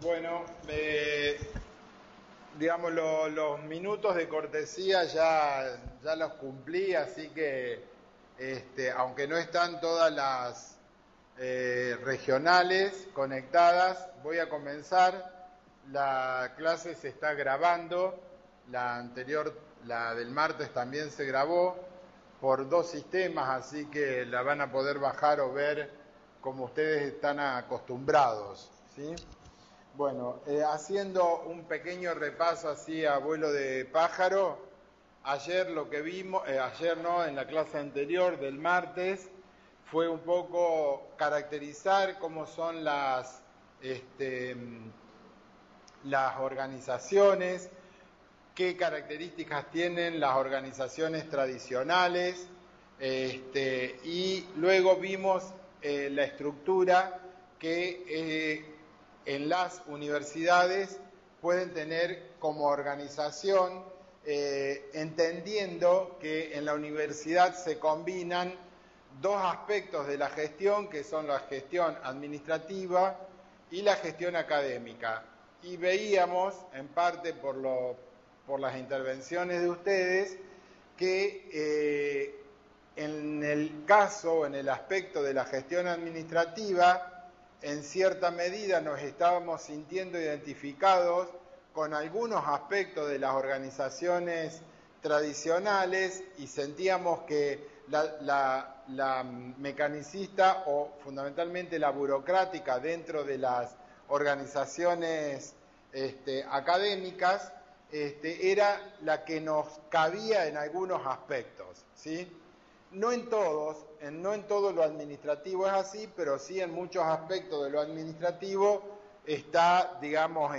Bueno, digamos, los minutos de cortesía ya los cumplí, así que aunque no están todas las regionales conectadas, voy a comenzar. La clase se está grabando, la anterior, la del martes, también se grabó por 2 sistemas, así que la van a poder bajar o ver como ustedes están acostumbrados, ¿sí? Bueno, haciendo un pequeño repaso así a vuelo de pájaro, ayer lo que vimos, ayer no, en la clase anterior del martes, fue un poco caracterizar cómo son las organizaciones, qué características tienen las organizaciones tradicionales, y luego vimos la estructura que en las universidades pueden tener como organización, entendiendo que en la universidad se combinan 2 aspectos de la gestión, que son la gestión administrativa y la gestión académica. Y veíamos, en parte por las intervenciones de ustedes, que en el caso, en el aspecto de la gestión administrativa, en cierta medida nos estábamos sintiendo identificados con algunos aspectos de las organizaciones tradicionales y sentíamos que la mecanicista o fundamentalmente la burocrática dentro de las organizaciones académicas era la que nos cabía en algunos aspectos, ¿sí? No en todo lo administrativo es así, pero sí en muchos aspectos de lo administrativo está, digamos,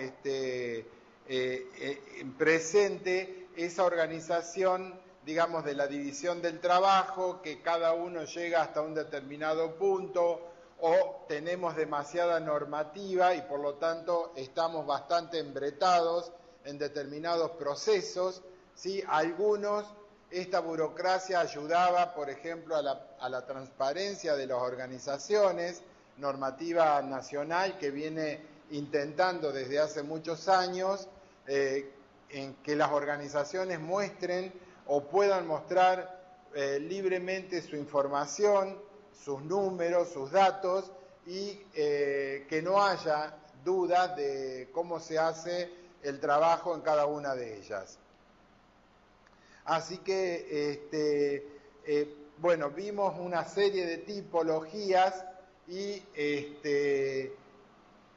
presente esa organización, digamos, de la división del trabajo, que cada uno llega hasta un determinado punto, o tenemos demasiada normativa y por lo tanto estamos bastante embretados en determinados procesos, ¿sí? Algunos, esta burocracia ayudaba, por ejemplo, a la transparencia de las organizaciones, normativa nacional que viene intentando desde hace muchos años en que las organizaciones muestren o puedan mostrar libremente su información, sus números, sus datos, y que no haya dudas de cómo se hace el trabajo en cada una de ellas. Así que, bueno, vimos una serie de tipologías y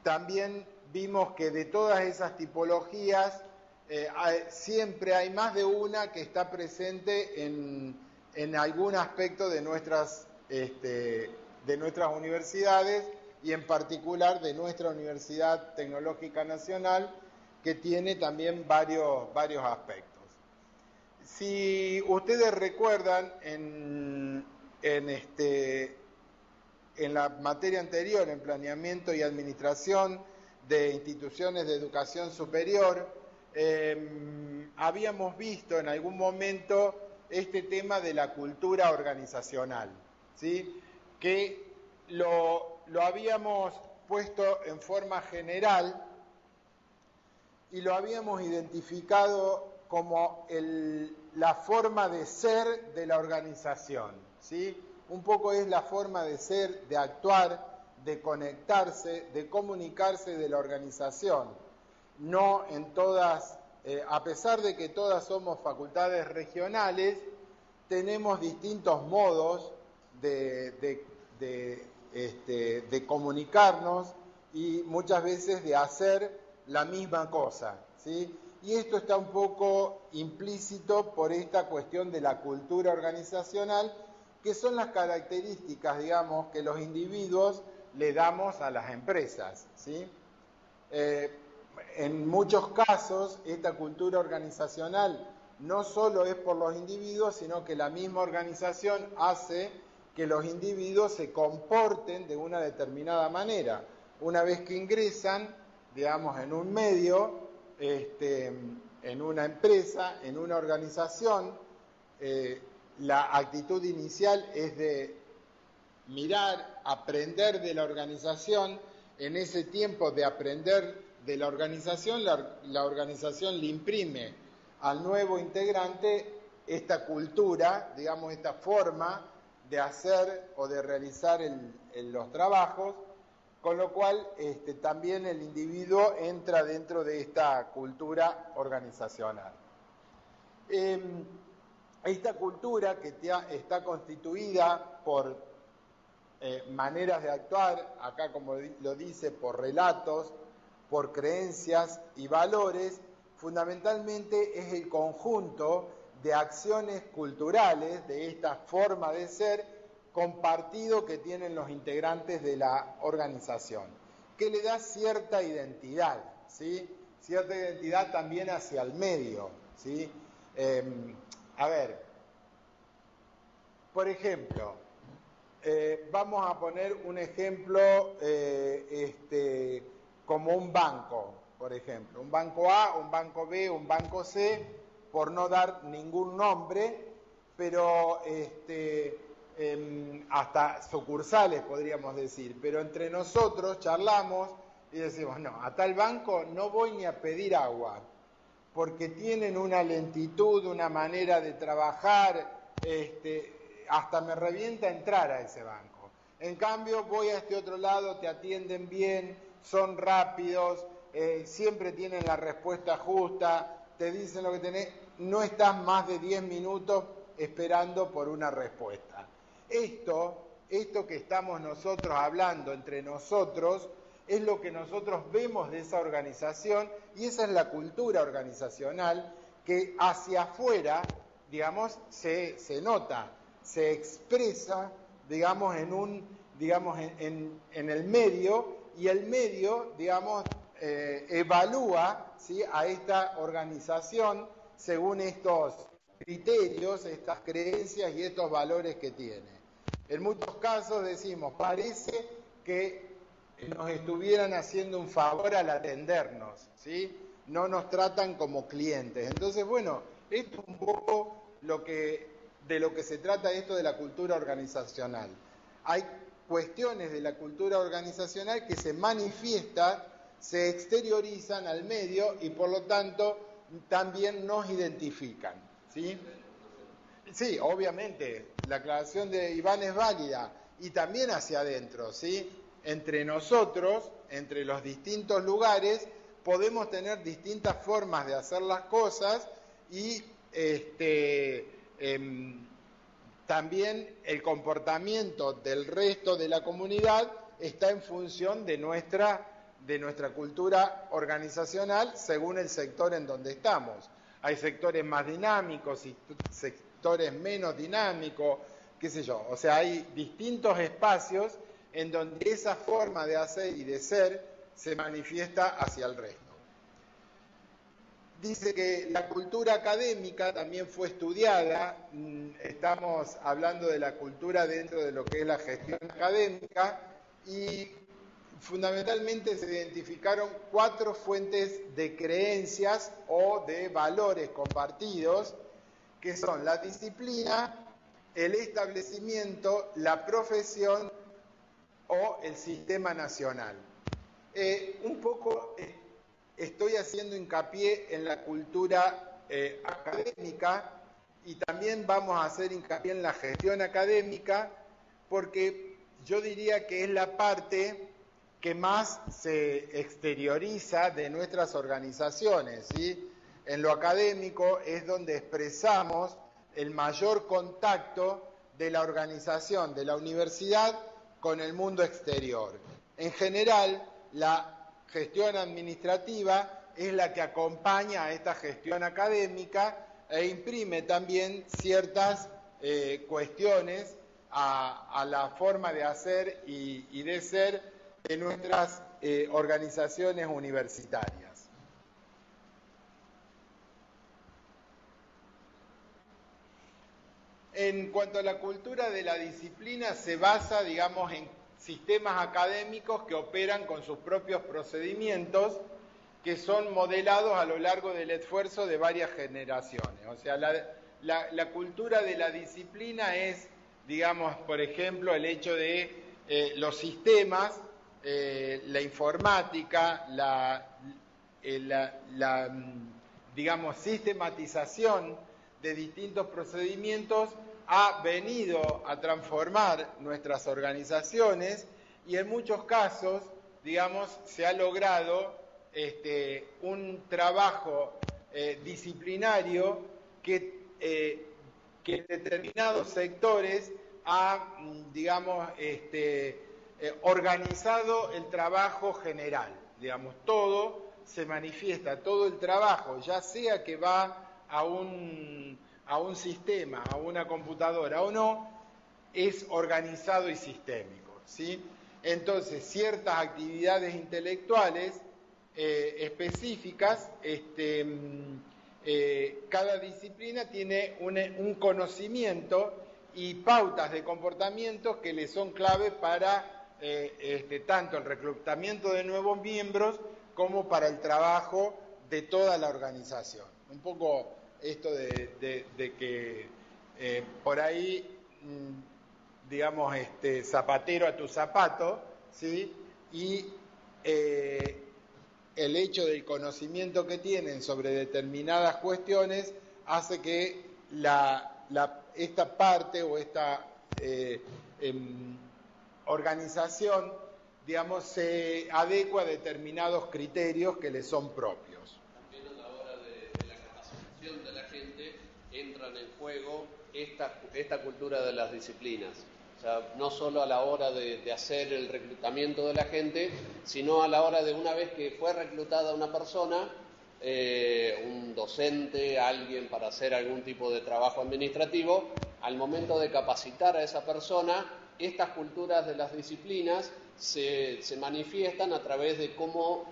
también vimos que de todas esas tipologías siempre hay más de una que está presente en algún aspecto de nuestras universidades y en particular de nuestra Universidad Tecnológica Nacional, que tiene también varios aspectos. Si ustedes recuerdan, en la materia anterior, en planeamiento y administración de instituciones de educación superior, habíamos visto en algún momento este tema de la cultura organizacional, ¿sí? Que lo habíamos puesto en forma general y lo habíamos identificado como la forma de ser de la organización, ¿sí? Un poco es la forma de ser, de actuar, de conectarse, de comunicarse de la organización. No en todas, a pesar de que todas somos facultades regionales, tenemos distintos modos de comunicarnos y muchas veces de hacer la misma cosa, ¿sí? Y esto está un poco implícito por esta cuestión de la cultura organizacional, que son las características, digamos, que los individuos le damos a las empresas, ¿sí? En muchos casos, esta cultura organizacional no solo es por los individuos, sino que la misma organización hace que los individuos se comporten de una determinada manera. Una vez que ingresan, digamos, en un medio, en una empresa, en una organización, la actitud inicial es de mirar, aprender de la organización. En ese tiempo de aprender de la organización, la organización le imprime al nuevo integrante esta cultura, digamos, esta forma de hacer o de realizar los trabajos, con lo cual también el individuo entra dentro de esta cultura organizacional. Esta cultura que está constituida por maneras de actuar, acá como lo dice, por relatos, por creencias y valores, fundamentalmente es el conjunto de acciones culturales, de esta forma de ser compartido que tienen los integrantes de la organización, que le da cierta identidad, ¿sí? Cierta identidad también hacia el medio, ¿sí? A ver, por ejemplo, vamos a poner un ejemplo como un banco, por ejemplo, un banco A, un banco B, un banco C, por no dar ningún nombre, pero hasta sucursales podríamos decir, pero entre nosotros charlamos y decimos, no, a tal banco no voy ni a pedir agua, porque tienen una lentitud, una manera de trabajar, hasta me revienta entrar a ese banco. En cambio, voy a este otro lado, te atienden bien, son rápidos, siempre tienen la respuesta justa, te dicen lo que tenés, no estás más de 10 minutos esperando por una respuesta. Esto que estamos nosotros hablando entre nosotros, es lo que nosotros vemos de esa organización y esa es la cultura organizacional que hacia afuera, digamos, se nota, se expresa, digamos, en el medio y el medio, digamos, evalúa, ¿sí?, a esta organización según estos criterios, estas creencias y estos valores que tiene. En muchos casos decimos, parece que nos estuvieran haciendo un favor al atendernos, ¿sí? No nos tratan como clientes. Entonces, bueno, esto es un poco de lo que se trata esto de la cultura organizacional. Hay cuestiones de la cultura organizacional que se manifiestan, se exteriorizan al medio y por lo tanto también nos identifican, ¿sí? Sí, obviamente, la aclaración de Iván es válida y también hacia adentro, ¿sí? Entre nosotros, entre los distintos lugares, podemos tener distintas formas de hacer las cosas y también el comportamiento del resto de la comunidad está en función de nuestra cultura organizacional según el sector en donde estamos. Hay sectores más dinámicos y sectores menos dinámicos, qué sé yo. O sea, hay distintos espacios en donde esa forma de hacer y de ser se manifiesta hacia el resto. Dice que la cultura académica también fue estudiada, estamos hablando de la cultura dentro de lo que es la gestión académica y fundamentalmente se identificaron 4 fuentes de creencias o de valores compartidos, que son la disciplina, el establecimiento, la profesión o el sistema nacional. Un poco estoy haciendo hincapié en la cultura académica y también vamos a hacer hincapié en la gestión académica porque yo diría que es la parte que más se exterioriza de nuestras organizaciones, ¿sí? En lo académico es donde expresamos el mayor contacto de la organización, de la universidad, con el mundo exterior. En general, la gestión administrativa es la que acompaña a esta gestión académica e imprime también ciertas cuestiones a la forma de hacer y de ser de nuestras organizaciones universitarias. En cuanto a la cultura de la disciplina, se basa, digamos, en sistemas académicos que operan con sus propios procedimientos, que son modelados a lo largo del esfuerzo de varias generaciones. O sea, la cultura de la disciplina es, digamos, por ejemplo, el hecho de los sistemas la informática, digamos, sistematización de distintos procedimientos ha venido a transformar nuestras organizaciones y en muchos casos, digamos, se ha logrado un trabajo disciplinario que en determinados sectores ha, digamos, organizado el trabajo general. Digamos, todo se manifiesta, todo el trabajo, ya sea que va a un sistema, a una computadora o no, es organizado y sistémico, ¿sí? Entonces, ciertas actividades intelectuales específicas, cada disciplina tiene un conocimiento y pautas de comportamiento que le son clave para tanto el reclutamiento de nuevos miembros como para el trabajo de toda la organización. Un poco esto de que por ahí, digamos, zapatero a tu zapato, ¿sí? Y el hecho del conocimiento que tienen sobre determinadas cuestiones hace que esta parte o esta organización, digamos, se adecua a determinados criterios que le son propios. También a la hora de la capacitación de la gente entran en juego esta cultura de las disciplinas. O sea, no solo a la hora de hacer el reclutamiento de la gente, sino a la hora de una vez que fue reclutada una persona, un docente, alguien para hacer algún tipo de trabajo administrativo, al momento de capacitar a esa persona, estas culturas de las disciplinas se manifiestan a través de cómo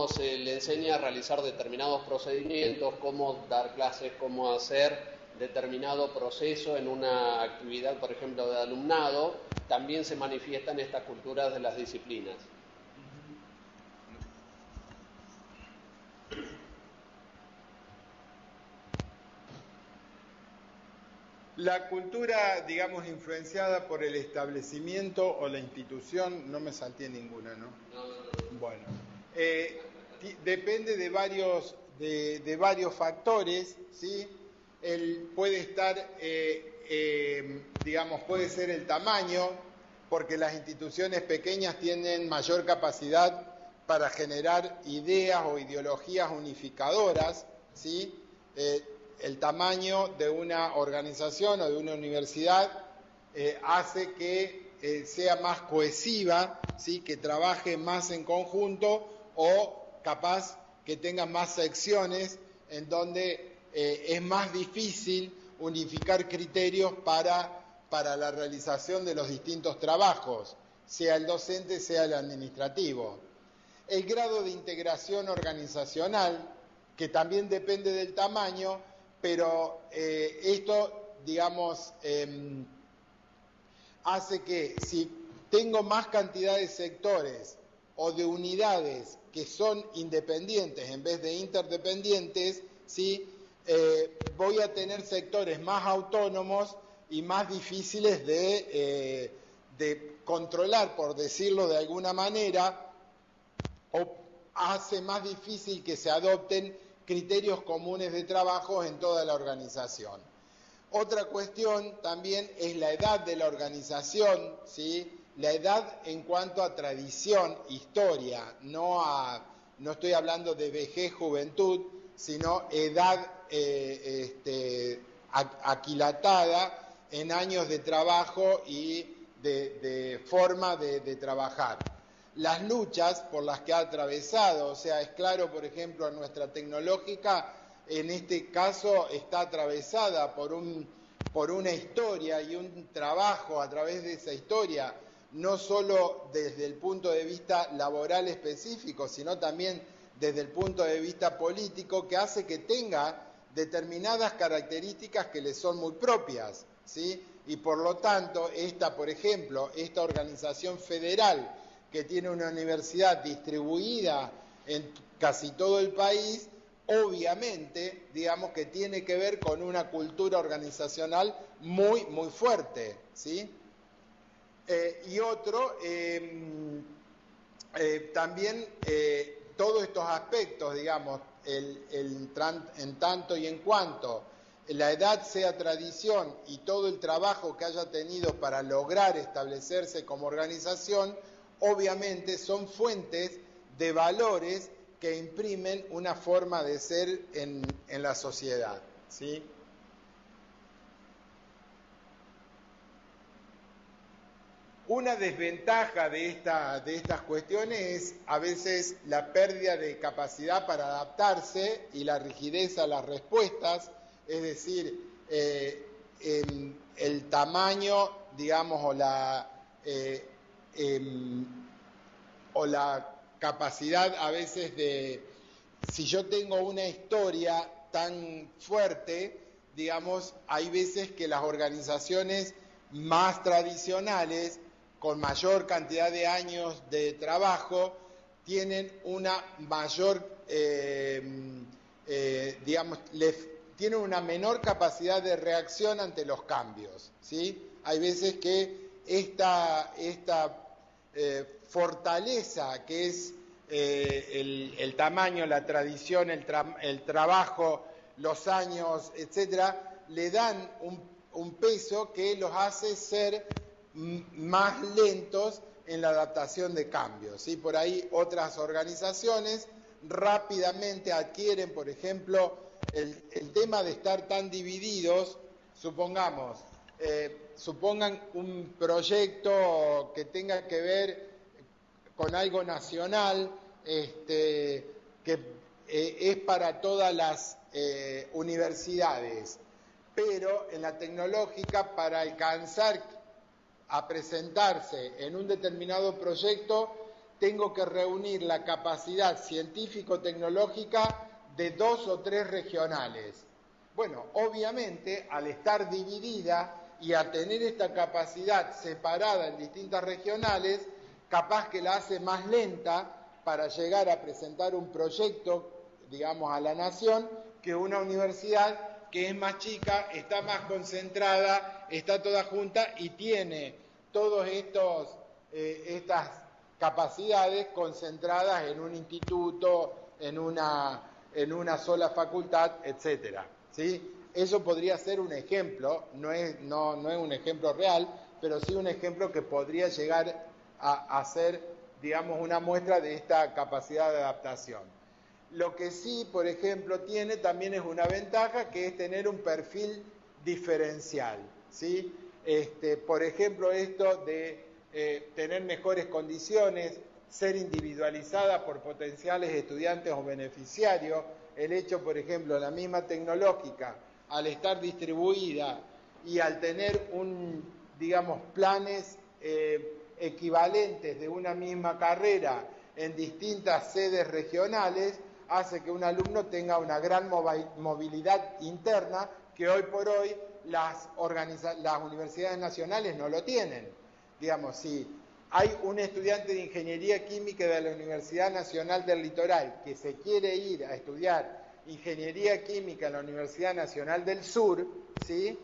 se le enseña a realizar determinados procedimientos, cómo dar clases, cómo hacer determinado proceso en una actividad, por ejemplo, de alumnado. También se manifiestan estas culturas de las disciplinas. La cultura, digamos, influenciada por el establecimiento o la institución, no me salté ninguna, ¿no? No. Bueno, depende de varios factores, ¿sí? Puede estar, digamos, puede ser el tamaño, porque las instituciones pequeñas tienen mayor capacidad para generar ideas o ideologías unificadoras, ¿sí? El tamaño de una organización o de una universidad hace que sea más cohesiva, ¿sí? Que trabaje más en conjunto o capaz que tenga más secciones en donde es más difícil unificar criterios para la realización de los distintos trabajos, sea el docente, sea el administrativo. El grado de integración organizacional, que también depende del tamaño, pero esto, digamos, hace que si tengo más cantidad de sectores o de unidades que son independientes en vez de interdependientes, ¿sí? Voy a tener sectores más autónomos y más difíciles de controlar, por decirlo de alguna manera, o hace más difícil que se adopten criterios comunes de trabajo en toda la organización. Otra cuestión también es la edad de la organización, ¿sí? La edad en cuanto a tradición, historia, no estoy hablando de vejez, juventud, sino edad aquilatada en años de trabajo y de forma de trabajar. Las luchas por las que ha atravesado, o sea, es claro, por ejemplo, nuestra tecnológica, en este caso está atravesada por una historia y un trabajo a través de esa historia, no solo desde el punto de vista laboral específico, sino también desde el punto de vista político, que hace que tenga determinadas características que le son muy propias, ¿sí? Y por lo tanto, por ejemplo, esta organización federal que tiene una universidad distribuida en casi todo el país, obviamente, digamos que tiene que ver con una cultura organizacional muy, muy fuerte, ¿sí? Y otro, también todos estos aspectos, digamos, en tanto y en cuanto la edad sea tradición y todo el trabajo que haya tenido para lograr establecerse como organización, obviamente son fuentes de valores que imprimen una forma de ser en la sociedad, ¿sí? Una desventaja de estas cuestiones es a veces la pérdida de capacidad para adaptarse y la rigidez a las respuestas, es decir, el tamaño, digamos, o la capacidad a veces de, si yo tengo una historia tan fuerte, digamos, hay veces que las organizaciones más tradicionales, con mayor cantidad de años de trabajo, tienen una mayor, digamos, tienen una menor capacidad de reacción ante los cambios, ¿sí? Hay veces que esta fortaleza que es el tamaño, la tradición, el trabajo, los años, etcétera, le dan un peso que los hace ser más lentos en la adaptación de cambios, ¿sí? Por ahí otras organizaciones rápidamente adquieren, por ejemplo, el tema de estar tan divididos, supongan un proyecto que tenga que ver con algo nacional, que es para todas las universidades, pero en la tecnológica, para alcanzar a presentarse en un determinado proyecto, tengo que reunir la capacidad científico-tecnológica de 2 o 3 regionales. Bueno, obviamente, al estar dividida y a tener esta capacidad separada en distintas regionales, capaz que la hace más lenta para llegar a presentar un proyecto, digamos, a la nación, que una universidad que es más chica, está más concentrada, está toda junta y tiene todas estas capacidades concentradas en un instituto, en una sola facultad, etcétera, ¿sí? Eso podría ser un ejemplo, no es un ejemplo real, pero sí un ejemplo que podría llegar a ser, digamos, una muestra de esta capacidad de adaptación. Lo que sí, por ejemplo, tiene también es una ventaja, que es tener un perfil diferencial, ¿sí? Por ejemplo, esto de tener mejores condiciones, ser individualizada por potenciales estudiantes o beneficiarios, el hecho, por ejemplo, la misma tecnológica, al estar distribuida y al tener digamos, planes equivalentes de una misma carrera en distintas sedes regionales, hace que un alumno tenga una gran movilidad interna que hoy por hoy las universidades nacionales no lo tienen. Digamos, si hay un estudiante de Ingeniería Química de la Universidad Nacional del Litoral que se quiere ir a estudiar Ingeniería Química en la Universidad Nacional del Sur, ¿sí?,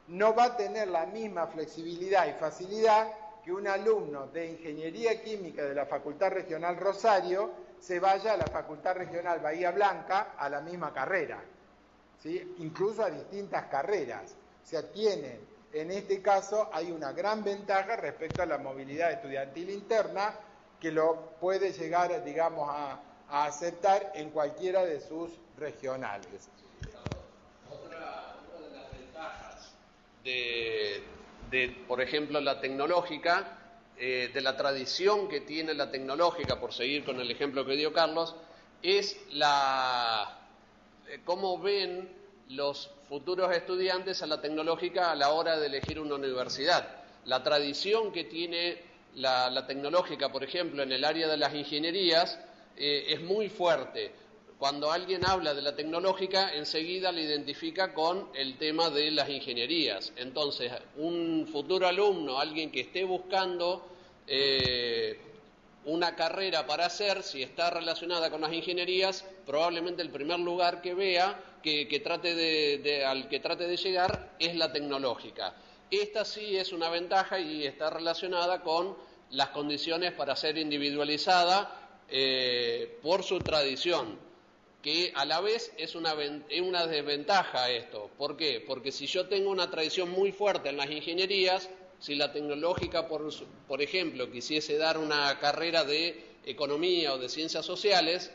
no va a tener la misma flexibilidad y facilidad que un alumno de Ingeniería Química de la Facultad Regional Rosario se vaya a la Facultad Regional Bahía Blanca a la misma carrera, ¿sí?, incluso a distintas carreras. O sea, en este caso hay una gran ventaja respecto a la movilidad estudiantil interna, que lo puede llegar, digamos, a aceptar en cualquiera de sus regionales. Otra de las ventajas de, por ejemplo, la tecnológica, de la tradición que tiene la tecnológica, por seguir con el ejemplo que dio Carlos, es cómo ven los futuros estudiantes a la tecnológica a la hora de elegir una universidad. La tradición que tiene la tecnológica, por ejemplo, en el área de las ingenierías, es muy fuerte. Cuando alguien habla de la tecnológica, enseguida le identifica con el tema de las ingenierías. Entonces, un futuro alumno, alguien que esté buscando una carrera para hacer, si está relacionada con las ingenierías, probablemente el primer lugar que vea, al que trate de llegar, es la tecnológica. Esta sí es una ventaja y está relacionada con las condiciones para ser individualizada por su tradición, que a la vez es una desventaja esto. ¿Por qué? Porque si yo tengo una tradición muy fuerte en las ingenierías, si la tecnológica, por ejemplo, quisiese dar una carrera de economía o de ciencias sociales,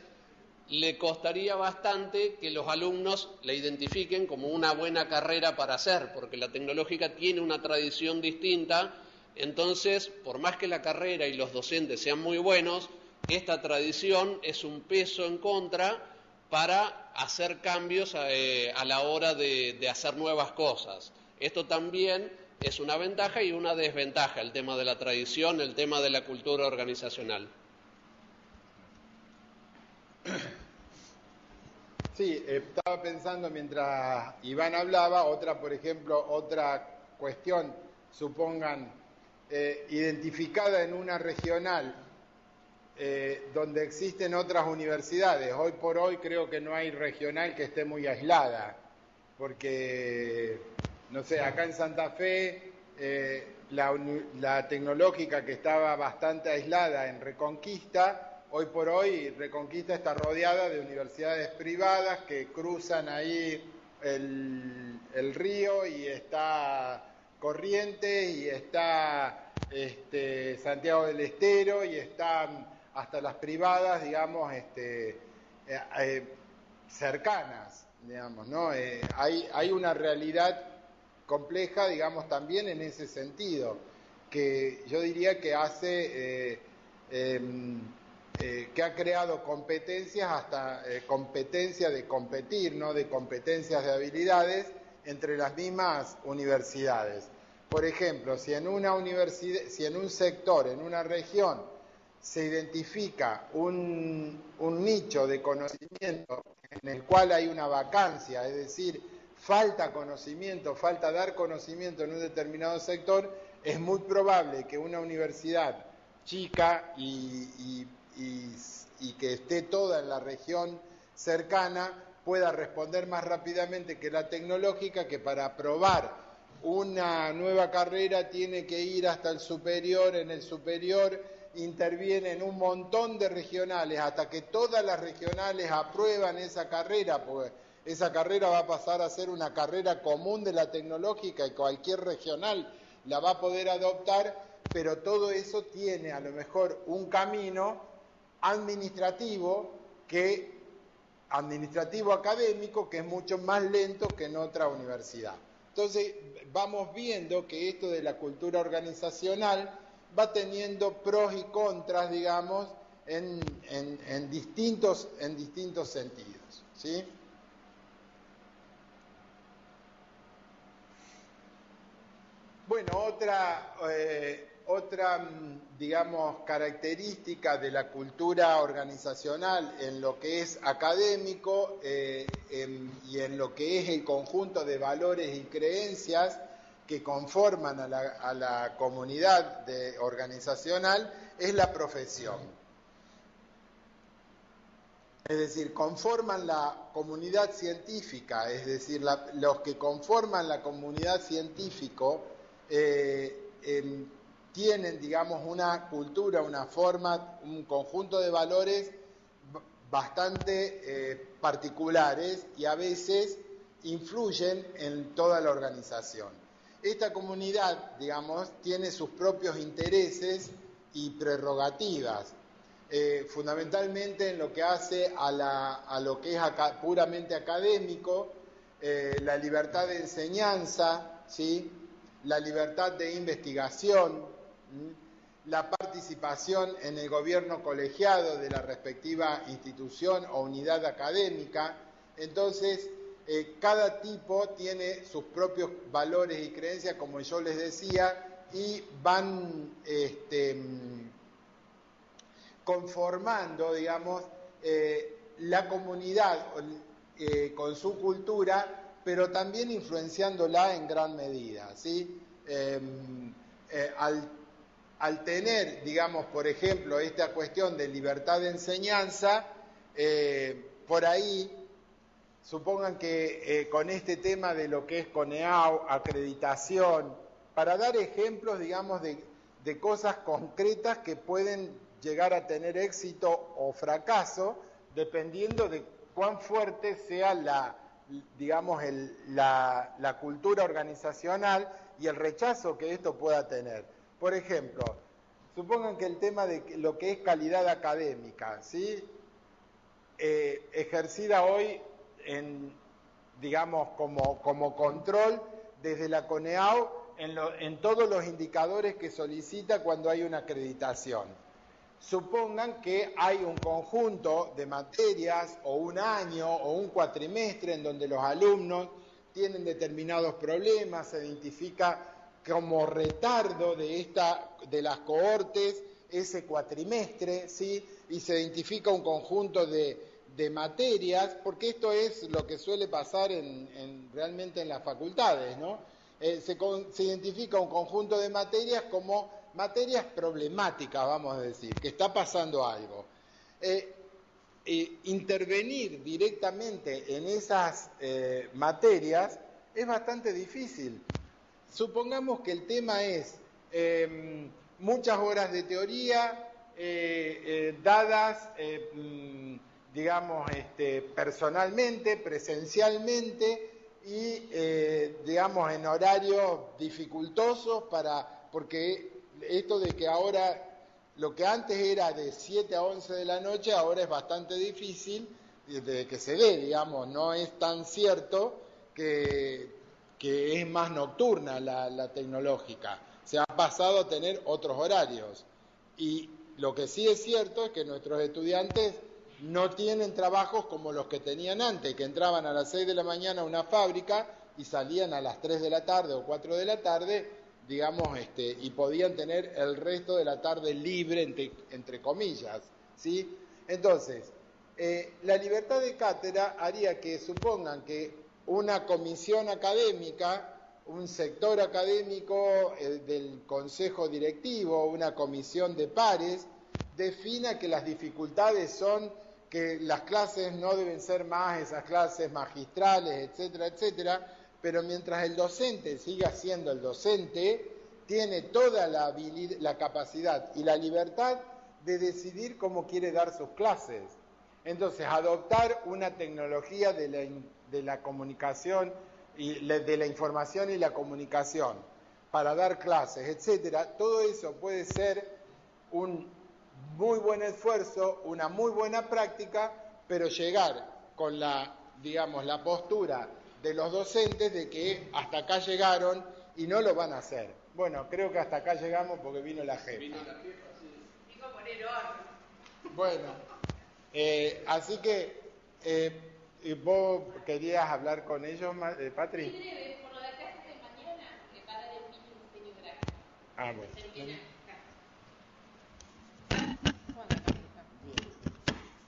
le costaría bastante que los alumnos la identifiquen como una buena carrera para hacer, porque la tecnológica tiene una tradición distinta. Entonces, por más que la carrera y los docentes sean muy buenos, esta tradición es un peso en contra para hacer cambios a la hora de hacer nuevas cosas. Esto también es una ventaja y una desventaja, el tema de la tradición, el tema de la cultura organizacional. Sí, estaba pensando mientras Iván hablaba, por ejemplo, otra cuestión, supongan, identificada en una regional donde existen otras universidades. Hoy por hoy creo que no hay regional que esté muy aislada, porque, no sé, acá en Santa Fe, la tecnológica que estaba bastante aislada en Reconquista, hoy por hoy Reconquista está rodeada de universidades privadas que cruzan ahí el río, y está Corrientes, y está Santiago del Estero, y están hasta las privadas, digamos, cercanas, digamos, ¿no? Hay una realidad compleja, digamos, también en ese sentido, que yo diría que hace... que ha creado competencias, hasta competencia de competir, ¿no? De competencias de habilidades entre las mismas universidades. Por ejemplo, si en una universidad, si en un sector, en una región, se identifica un nicho de conocimiento en el cual hay una vacancia, es decir, falta conocimiento, falta dar conocimiento en un determinado sector, es muy probable que una universidad chica y que esté toda en la región cercana pueda responder más rápidamente que la tecnológica, que para aprobar una nueva carrera tiene que ir hasta el superior. En el superior intervienen un montón de regionales hasta que todas las regionales aprueban esa carrera, porque esa carrera va a pasar a ser una carrera común de la tecnológica y cualquier regional la va a poder adoptar, pero todo eso tiene a lo mejor un camino administrativo académico, que es mucho más lento que en otra universidad. Entonces vamos viendo que esto de la cultura organizacional va teniendo pros y contras, digamos, en distintos sentidos, ¿sí? Bueno, otra, digamos, característica de la cultura organizacional en lo que es académico y en lo que es el conjunto de valores y creencias que conforman a la comunidad organizacional es la profesión. Es decir, conforman la comunidad científica, es decir, los que conforman la comunidad científica tienen, digamos, una cultura, una forma, un conjunto de valores bastante particulares, y a veces influyen en toda la organización. Esta comunidad, digamos, tiene sus propios intereses y prerrogativas, fundamentalmente en lo que hace a lo que es puramente académico, la libertad de enseñanza, ¿sí? La libertad de investigación, la participación en el gobierno colegiado de la respectiva institución o unidad académica. Entonces, cada tipo tiene sus propios valores y creencias, como yo les decía, y van conformando, digamos, la comunidad con su cultura, pero también influenciándola en gran medida, ¿sí? Al tener, digamos, por ejemplo, esta cuestión de libertad de enseñanza, por ahí, supongan que con este tema de lo que es CONEAU, acreditación, para dar ejemplos, digamos, de cosas concretas que pueden llegar a tener éxito o fracaso, dependiendo de cuán fuerte sea la cultura organizacional y el rechazo que esto pueda tener. Por ejemplo, supongan que el tema de lo que es calidad académica, ¿sí? Ejercida hoy digamos, como control desde la CONEAU en todos los indicadores que solicita cuando hay una acreditación. Supongan que hay un conjunto de materias o un año o un cuatrimestre en donde los alumnos tienen determinados problemas, se identifica como retardo de las cohortes ese cuatrimestre, ¿sí? Y se identifica un conjunto de materias, porque esto es lo que suele pasar realmente en las facultades, ¿no? Se identifica un conjunto de materias como materias problemáticas, vamos a decir, que está pasando algo. Intervenir directamente en esas materias es bastante difícil. Supongamos que el tema es muchas horas de teoría dadas, digamos, personalmente, presencialmente y, digamos, en horarios dificultosos porque esto de que ahora lo que antes era de 7 a 11 de la noche, ahora es bastante difícil de que se dé, digamos, no es tan cierto que es más nocturna la tecnológica. Se ha pasado a tener otros horarios. Y lo que sí es cierto es que nuestros estudiantes no tienen trabajos como los que tenían antes, que entraban a las 6 de la mañana a una fábrica y salían a las 3 de la tarde o 4 de la tarde, digamos, y podían tener el resto de la tarde libre, entre comillas, ¿sí? Entonces, la libertad de cátedra haría que supongan que una comisión académica, un sector académico del consejo directivo, una comisión de pares, defina que las dificultades son que las clases no deben ser más esas clases magistrales, etcétera, etcétera, pero mientras el docente siga siendo el docente, tiene toda la capacidad y la libertad de decidir cómo quiere dar sus clases. Entonces, adoptar una tecnología de la comunicación y de la información y la comunicación para dar clases, etcétera, todo eso puede ser un muy buen esfuerzo, una muy buena práctica, pero llegar con digamos, la postura de los docentes de que hasta acá llegaron y no lo van a hacer. Bueno, creo que hasta acá llegamos porque vino la jefa. Vino la jefa, sí. Digo poner orden. Bueno, así que vos querías hablar con ellos, Patri. Sí, breve, por lo de clases de mañana, que va a dar el mini diseño gráfico. Ah, bueno.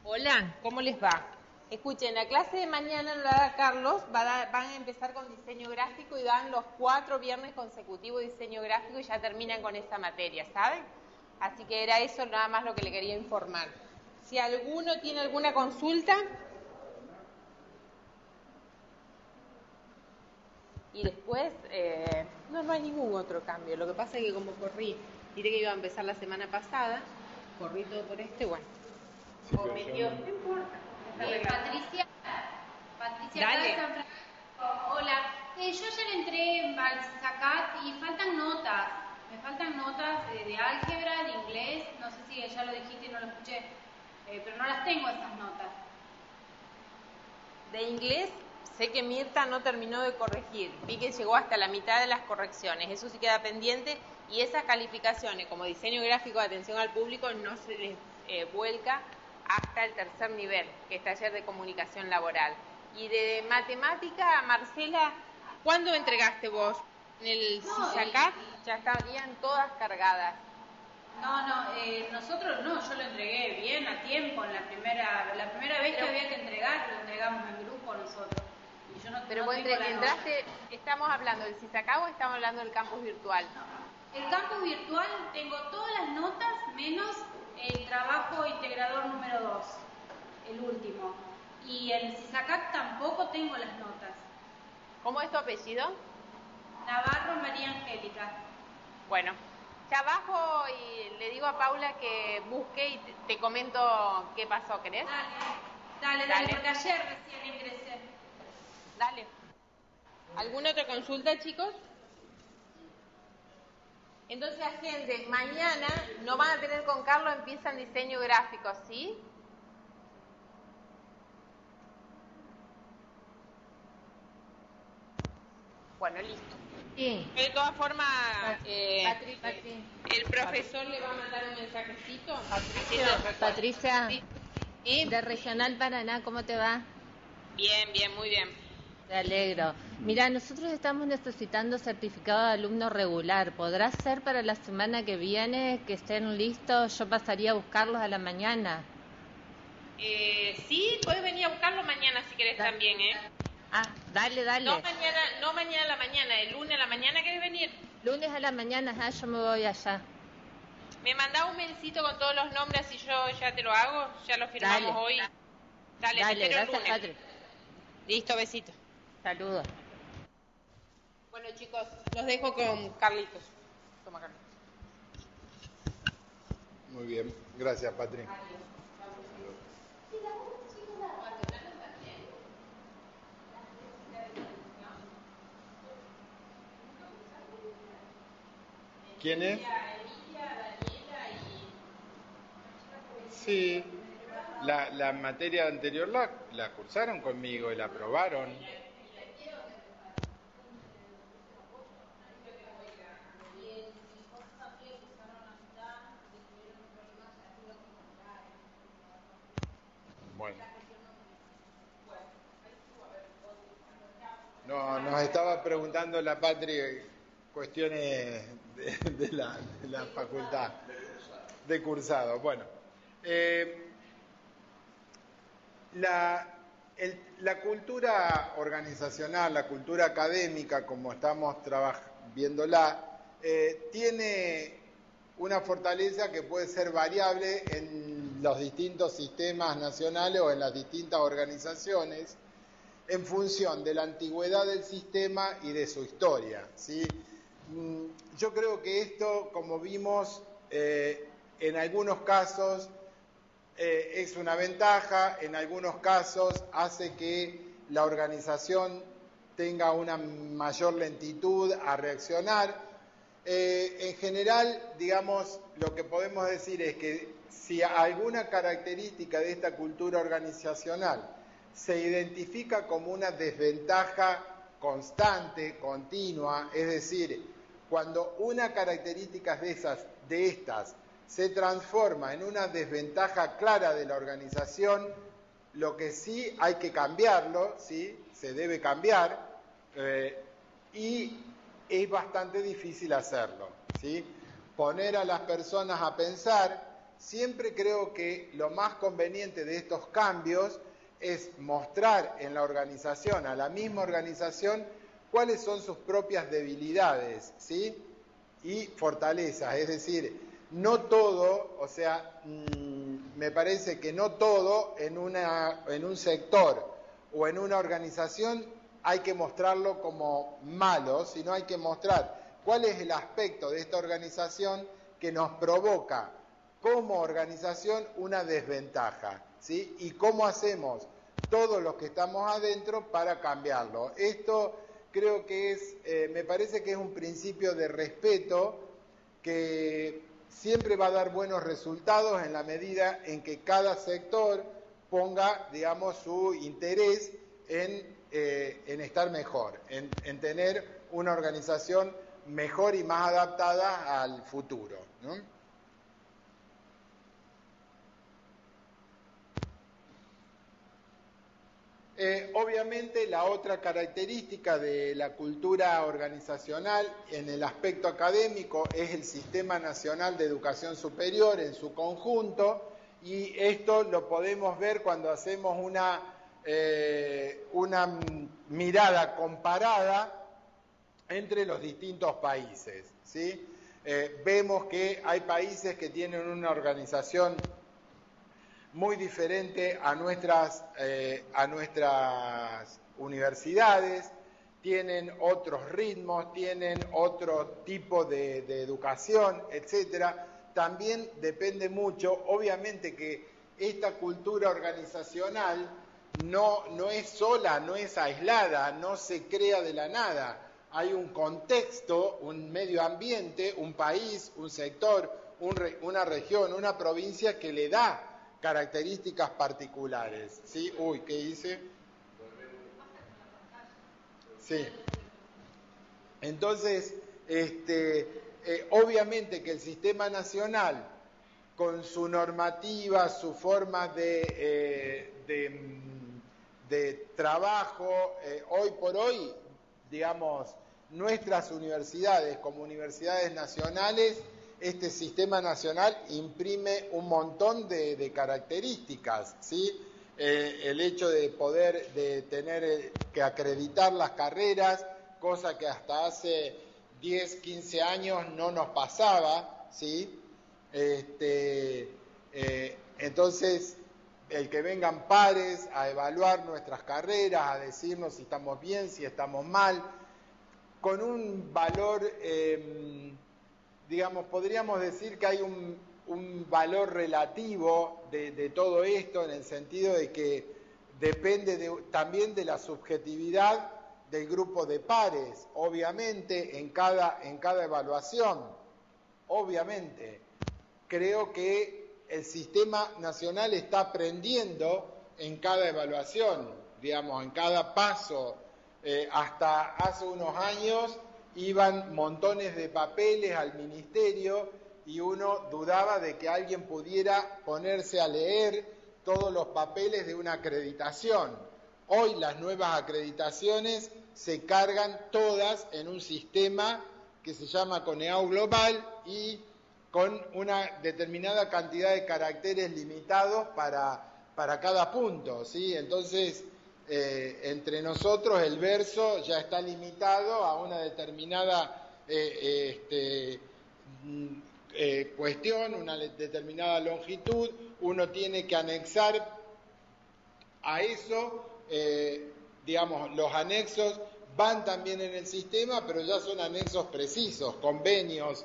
Hola, ¿cómo les va? Escuchen, la clase de mañana la da Carlos, van a empezar con diseño gráfico y dan los 4 viernes consecutivos de diseño gráfico y ya terminan con esa materia, ¿saben? Así que era eso nada más lo que le quería informar. Si alguno tiene alguna consulta. Y después, no hay ningún otro cambio. Lo que pasa es que como corrí, diré que iba a empezar la semana pasada, corrí todo por bueno. Sí, O metió, no importa. Patricia Dale. de San Francisco. Hola. Yo ya le entré al CISACAT y faltan notas. Me faltan notas de álgebra, de inglés. No sé si ya lo dijiste y no lo escuché. Pero no las tengo esas notas. De inglés, sé que Mirta no terminó de corregir. Vi que llegó hasta la mitad de las correcciones. Eso sí queda pendiente. Y esas calificaciones, como diseño gráfico de atención al público, no se les vuelca hasta el 3er nivel, que es taller de comunicación laboral. Y de matemática, Marcela, ¿cuándo entregaste vos? ¿En el CISACAT? Ya estarían todas cargadas. Nosotros no, yo lo entregué bien a tiempo. La primera vez que había que entregar, lo entregamos en grupo nosotros. Y yo Pero no vos tengo la nota. ¿estamos hablando del CISACAT o estamos hablando del campus virtual? El campus virtual tengo todas las notas menos el trabajo integrador número 2, el último. Y el CISACAT tampoco tengo las notas. ¿Cómo es tu apellido? Navarro María Angélica. Bueno, ya bajo y le digo a Paula que busque y te comento qué pasó, ¿querés? Dale, porque ayer recién ingresé. Dale. ¿Alguna otra consulta, chicos? Entonces, agente, mañana no van a tener con Carlos, empiezan diseño gráfico, ¿sí? Bueno, listo. Sí. De todas formas, Patri. el profesor le va a mandar un mensajecito. Patricia, ¿Sí? de Regional Paraná, ¿cómo te va? Bien, muy bien. Te alegro. Mira, nosotros estamos necesitando certificado de alumno regular. ¿Podrá ser para la semana que viene que estén listos? Yo pasaría a buscarlos a la mañana. Sí, puedes venir a buscarlo mañana si querés también, ¿eh? Ah, dale. No mañana a la mañana, el lunes a la mañana querés venir. Lunes a la mañana, yo me voy allá. Me mandás un mensito con todos los nombres y yo ya te lo hago, ya lo firmamos Dale. hoy. Dale, te espero el Gracias, lunes. Patri. Listo, besito. Saludos. Bueno, chicos, los dejo con Carlitos. Toma, Carlitos. Muy bien, gracias, Patri. ¿Quién es? Sí, la materia anterior la cursaron conmigo y la aprobaron. Bueno. No, nos estaba preguntando la Patri cuestiones de la facultad, de cursado. Bueno, la cultura organizacional, la cultura académica, como estamos viéndola, tiene una fortaleza que puede ser variable en los distintos sistemas nacionales o en las distintas organizaciones, en función de la antigüedad del sistema y de su historia, ¿sí? Yo creo que esto, como vimos, en algunos casos es una ventaja, en algunos casos hace que la organización tenga una mayor lentitud a reaccionar. En general, digamos, lo que podemos decir es que si alguna característica de esta cultura organizacional se identifica como una desventaja constante, continua, es decir, cuando una característica de estas se transforma en una desventaja clara de la organización, lo que sí hay que cambiarlo, ¿sí? Se debe cambiar, y es bastante difícil hacerlo, ¿sí? Poner a las personas a pensar, siempre creo que lo más conveniente de estos cambios es mostrar en la organización, a la misma organización, cuáles son sus propias debilidades, ¿sí? Y fortalezas, es decir, no todo, o sea, me parece que no todo en un sector o en una organización hay que mostrarlo como malo, sino hay que mostrar cuál es el aspecto de esta organización que nos provoca como organización una desventaja, ¿sí? Y cómo hacemos todos los que estamos adentro para cambiarlo. Esto creo que me parece que es un principio de respeto que siempre va a dar buenos resultados en la medida en que cada sector ponga, digamos, su interés en estar mejor, en tener una organización mejor y más adaptada al futuro, ¿no? Obviamente la otra característica de la cultura organizacional en el aspecto académico es el Sistema Nacional de Educación Superior en su conjunto, y esto lo podemos ver cuando hacemos una mirada comparada entre los distintos países, ¿sí? Vemos que hay países que tienen una organización muy diferente a nuestras universidades, tienen otros ritmos, tienen otro tipo de educación, etcétera. También depende mucho, obviamente que esta cultura organizacional no es sola, no es aislada, no se crea de la nada. Hay un contexto, un medio ambiente, un país, un sector, una región, una provincia que le da características particulares. ¿Sí? Uy, ¿qué hice? Sí. Entonces, obviamente que el sistema nacional, con su normativa, su forma de trabajo, hoy por hoy, digamos, nuestras universidades como universidades nacionales, este sistema nacional imprime un montón de características, ¿sí? El hecho de poder de tener que acreditar las carreras, cosa que hasta hace 10, 15 años no nos pasaba, ¿sí? Entonces, el que vengan pares a evaluar nuestras carreras, a decirnos si estamos bien, si estamos mal, con un valor, digamos, podríamos decir que hay un valor relativo de todo esto, en el sentido de que depende también de la subjetividad del grupo de pares, obviamente, en cada evaluación, obviamente. Creo que el sistema nacional está aprendiendo en cada evaluación, digamos, en cada paso. Hasta hace unos años iban montones de papeles al ministerio y uno dudaba de que alguien pudiera ponerse a leer todos los papeles de una acreditación. Hoy las nuevas acreditaciones se cargan todas en un sistema que se llama Coneau Global y con una determinada cantidad de caracteres limitados para cada punto, ¿sí? Entonces, entre nosotros el verso ya está limitado a una determinada cuestión, una determinada longitud. Uno tiene que anexar a eso, digamos, los anexos van también en el sistema, pero ya son anexos precisos, convenios,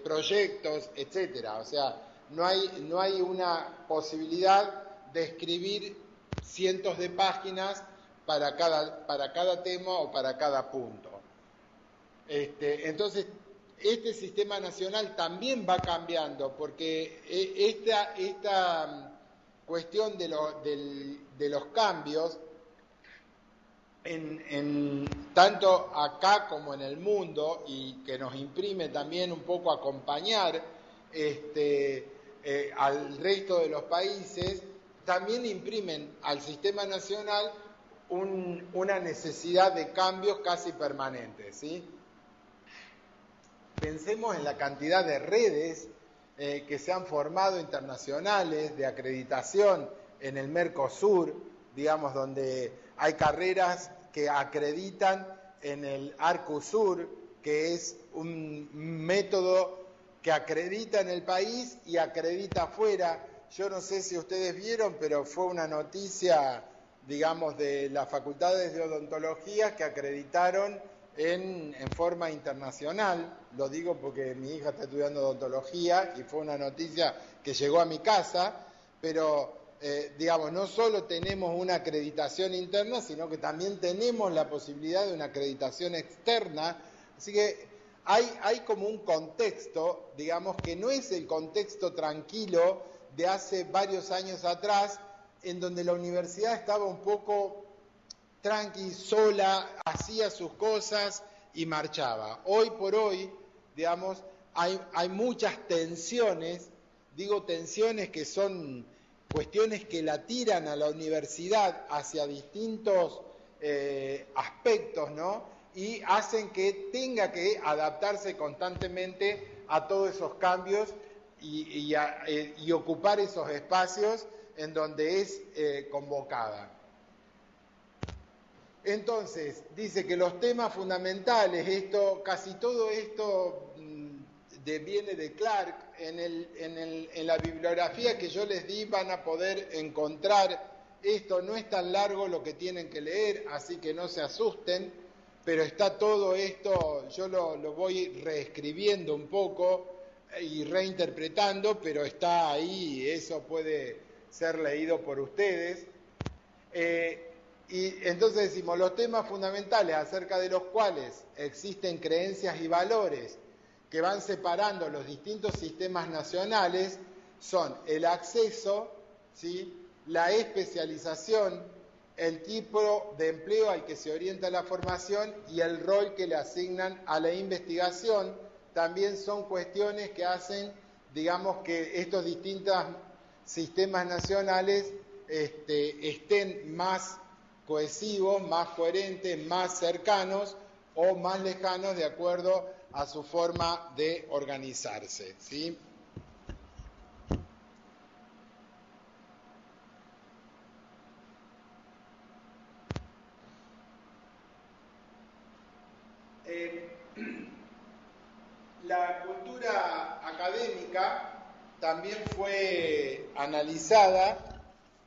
proyectos, etcétera. O sea, no hay una posibilidad de escribir cientos de páginas para cada tema o para cada punto. Entonces, este sistema nacional también va cambiando, porque esta cuestión de los cambios, tanto acá como en el mundo, y que nos imprime también un poco acompañar al resto de los países, también imprimen al sistema nacional una necesidad de cambios casi permanentes, ¿sí? Pensemos en la cantidad de redes que se han formado internacionales de acreditación en el Mercosur, digamos, donde hay carreras que acreditan en el Arcosur, que es un método que acredita en el país y acredita afuera. Yo no sé si ustedes vieron, pero fue una noticia, digamos, de las facultades de odontología que acreditaron en forma internacional. Lo digo porque mi hija está estudiando odontología y fue una noticia que llegó a mi casa, pero digamos, no solo tenemos una acreditación interna, sino que también tenemos la posibilidad de una acreditación externa. Así que hay como un contexto, digamos, que no es el contexto tranquilo de hace varios años atrás, en donde la universidad estaba un poco tranqui, sola, hacía sus cosas y marchaba. Hoy por hoy, digamos, hay muchas tensiones, digo tensiones que son cuestiones que la tiran a la universidad hacia distintos aspectos, ¿no? Y hacen que tenga que adaptarse constantemente a todos esos cambios y ocupar esos espacios en donde es convocada. Entonces, dice que los temas fundamentales, casi todo esto viene de Clark. En la bibliografía que yo les di van a poder encontrar Esto no es tan largo lo que tienen que leer, así que no se asusten, pero está todo esto, yo lo voy reescribiendo un poco y reinterpretando, pero está ahí, eso puede ser leído por ustedes. Y entonces decimos, los temas fundamentales acerca de los cuales existen creencias y valores que van separando los distintos sistemas nacionales son el acceso, ¿sí?, la especialización, el tipo de empleo al que se orienta la formación y el rol que le asignan a la investigación. También son cuestiones que hacen, digamos, que estos distintos sistemas nacionales estén más cohesivos, más coherentes, más cercanos o más lejanos de acuerdo a su forma de organizarse, ¿sí? La cultura académica también fue analizada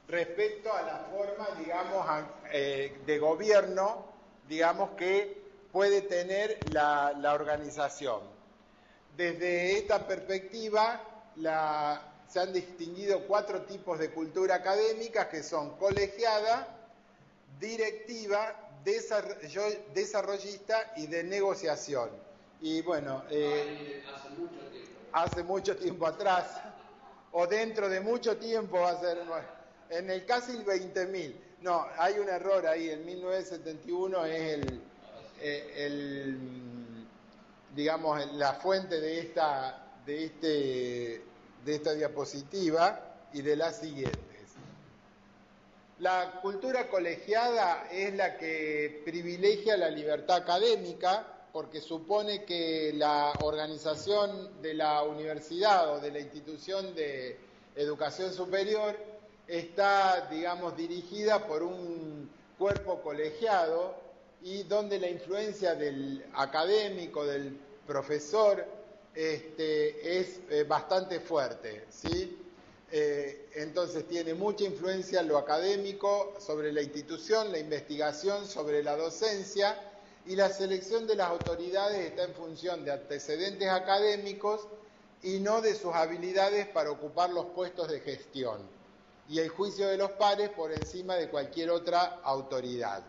respecto a la forma, digamos, de gobierno, digamos, que puede tener la organización. Desde esta perspectiva, se han distinguido 4 tipos de cultura académica, que son colegiada, directiva, desarrollista y de negociación. Y bueno, hace mucho tiempo atrás, o dentro de mucho tiempo va a ser, en el casi el 20.000. No, hay un error ahí, el 1971 es digamos, la fuente de esta diapositiva y de las siguientes. La cultura colegiada es la que privilegia la libertad académica, porque supone que la organización de la universidad o de la institución de educación superior está, digamos, dirigida por un cuerpo colegiado y donde la influencia del académico, del profesor, es bastante fuerte, ¿sí? Entonces tiene mucha influencia lo académico sobre la institución, la investigación sobre la docencia, y la selección de las autoridades está en función de antecedentes académicos y no de sus habilidades para ocupar los puestos de gestión, y el juicio de los pares por encima de cualquier otra autoridad.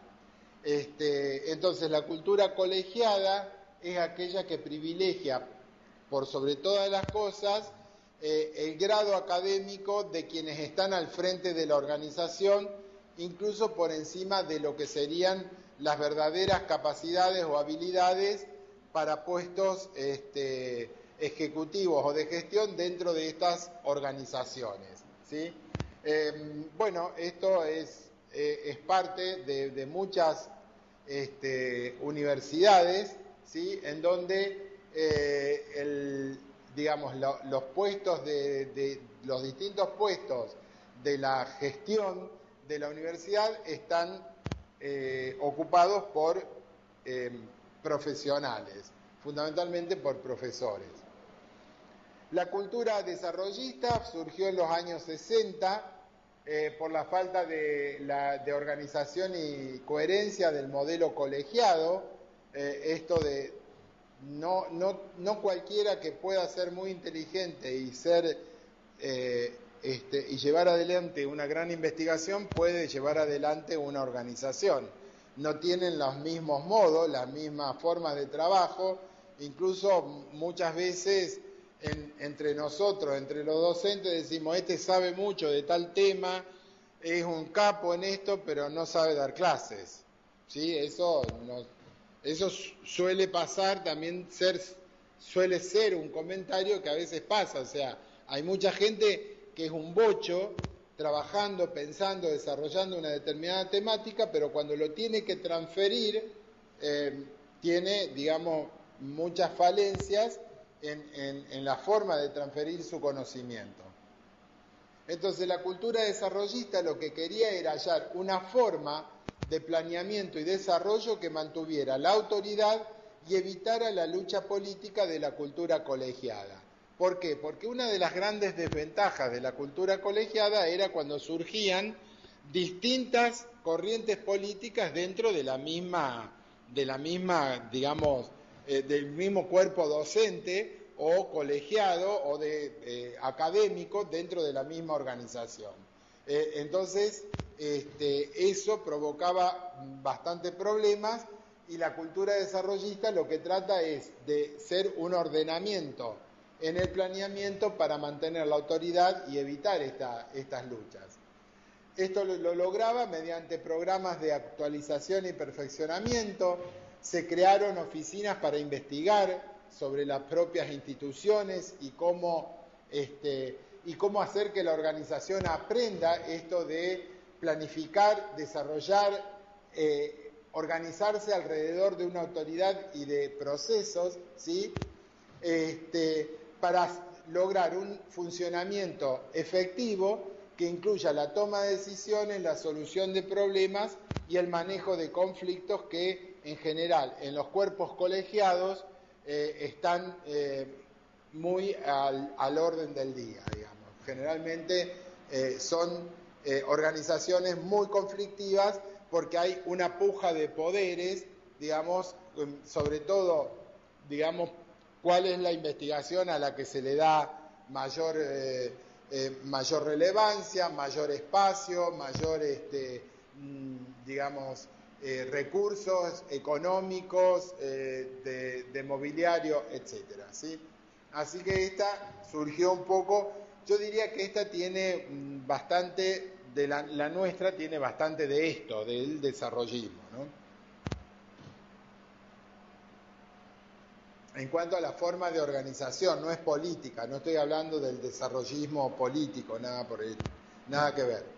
Entonces la cultura colegiada es aquella que privilegia por sobre todas las cosas el grado académico de quienes están al frente de la organización, incluso por encima de lo que serían las verdaderas capacidades o habilidades para puestos ejecutivos o de gestión dentro de estas organizaciones, ¿sí? Bueno, esto es parte de muchas universidades, ¿sí?, en donde digamos, los puestos los distintos puestos de la gestión de la universidad están ocupados por profesionales, fundamentalmente por profesores. La cultura desarrollista surgió en los años 60 por la falta de organización y coherencia del modelo colegiado, esto de no cualquiera que pueda ser muy inteligente y ser y llevar adelante una gran investigación puede llevar adelante una organización. No tienen los mismos modos, las mismas formas de trabajo, incluso muchas veces entre nosotros, entre los docentes, decimos, este sabe mucho de tal tema, es un capo en esto, pero no sabe dar clases, ¿sí? Eso suele pasar, también suele ser un comentario que a veces pasa, o sea, hay mucha gente que es un bocho, trabajando, pensando, desarrollando una determinada temática, pero cuando lo tiene que transferir, tiene, digamos, muchas falencias en la forma de transferir su conocimiento. Entonces, la cultura desarrollista lo que quería era hallar una forma de planeamiento y desarrollo que mantuviera la autoridad y evitara la lucha política de la cultura colegiada. ¿Por qué? Porque una de las grandes desventajas de la cultura colegiada era cuando surgían distintas corrientes políticas dentro de la misma, digamos, del mismo cuerpo docente o colegiado o de académico dentro de la misma organización. Entonces, eso provocaba bastantes problemas, y la cultura desarrollista lo que trata es de ser un ordenamiento en el planeamiento para mantener la autoridad y evitar estas luchas. Esto lo lograba mediante programas de actualización y perfeccionamiento. Se crearon oficinas para investigar sobre las propias instituciones y cómo hacer que la organización aprenda esto de planificar, desarrollar, organizarse alrededor de una autoridad y de procesos, ¿sí? Para lograr un funcionamiento efectivo que incluya la toma de decisiones, la solución de problemas y el manejo de conflictos que, en general, en los cuerpos colegiados están muy al orden del día, digamos. Generalmente son organizaciones muy conflictivas porque hay una puja de poderes, digamos, sobre todo, digamos, cuál es la investigación a la que se le da mayor relevancia, mayor espacio, mayor, digamos, recursos económicos, de mobiliario, etcétera, ¿sí? Así que esta surgió un poco, yo diría que esta tiene bastante, la nuestra tiene bastante de esto, del desarrollismo, ¿no? En cuanto a la forma de organización, no es política, no estoy hablando del desarrollismo político, nada que ver.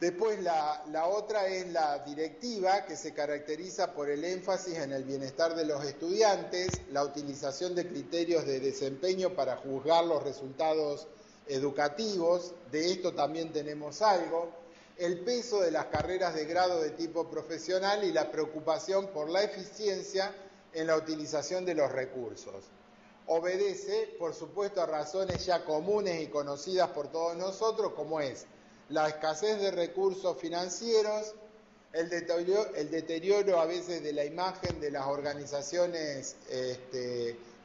Después la otra es la directiva, que se caracteriza por el énfasis en el bienestar de los estudiantes, la utilización de criterios de desempeño para juzgar los resultados educativos, de esto también tenemos algo, el peso de las carreras de grado de tipo profesional y la preocupación por la eficiencia en la utilización de los recursos. Obedece, por supuesto, a razones ya comunes y conocidas por todos nosotros, como es la escasez de recursos financieros, el deterioro a veces de la imagen de las organizaciones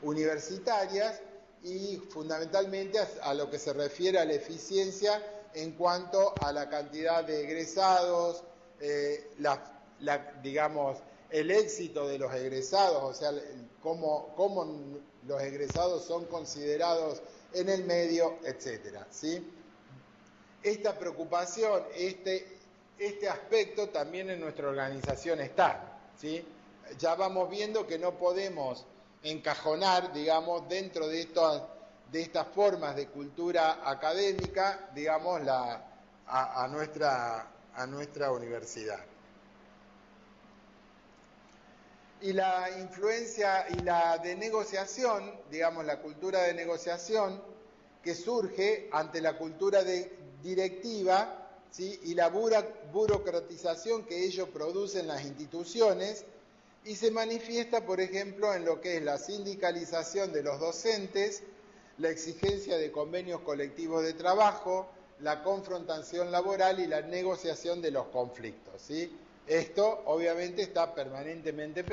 universitarias y fundamentalmente a lo que se refiere a la eficiencia en cuanto a la cantidad de egresados, digamos, el éxito de los egresados, o sea, cómo los egresados son considerados en el medio, etcétera, ¿sí? Esta preocupación, este aspecto también en nuestra organización está, ¿sí? Ya vamos viendo que no podemos encajonar, digamos, dentro de estas formas de cultura académica, digamos, a nuestra universidad. Y la influencia y la de negociación, digamos, la cultura de negociación que surge ante la cultura directiva, ¿sí? Y la burocratización que ello produce en las instituciones, y se manifiesta, por ejemplo, en lo que es la sindicalización de los docentes, la exigencia de convenios colectivos de trabajo, la confrontación laboral y la negociación de los conflictos, ¿sí? Esto obviamente está permanentemente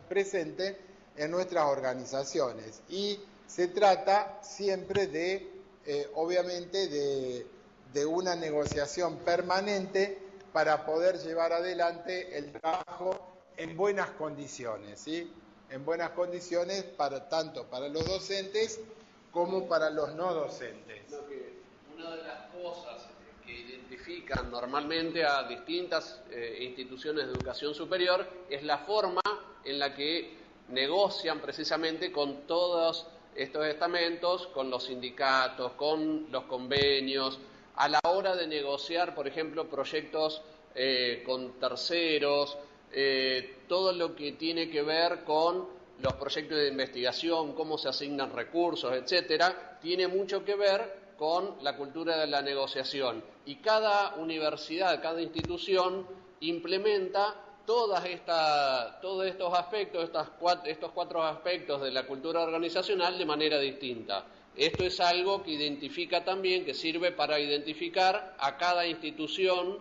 presente en nuestras organizaciones y se trata siempre de, obviamente, de una negociación permanente para poder llevar adelante el trabajo en buenas condiciones, ¿sí? En buenas condiciones tanto para los docentes como para los no docentes. Una de las cosas que identifican normalmente a distintas instituciones de educación superior es la forma en la que negocian precisamente con todos estos estamentos, con los sindicatos, con los convenios, a la hora de negociar, por ejemplo, proyectos con terceros, todo lo que tiene que ver con los proyectos de investigación, cómo se asignan recursos, etcétera, tiene mucho que ver con la cultura de la negociación. Y cada universidad, cada institución implementa todos estos aspectos, estos 4 aspectos de la cultura organizacional de manera distinta. Esto es algo que identifica también, que sirve para identificar a cada institución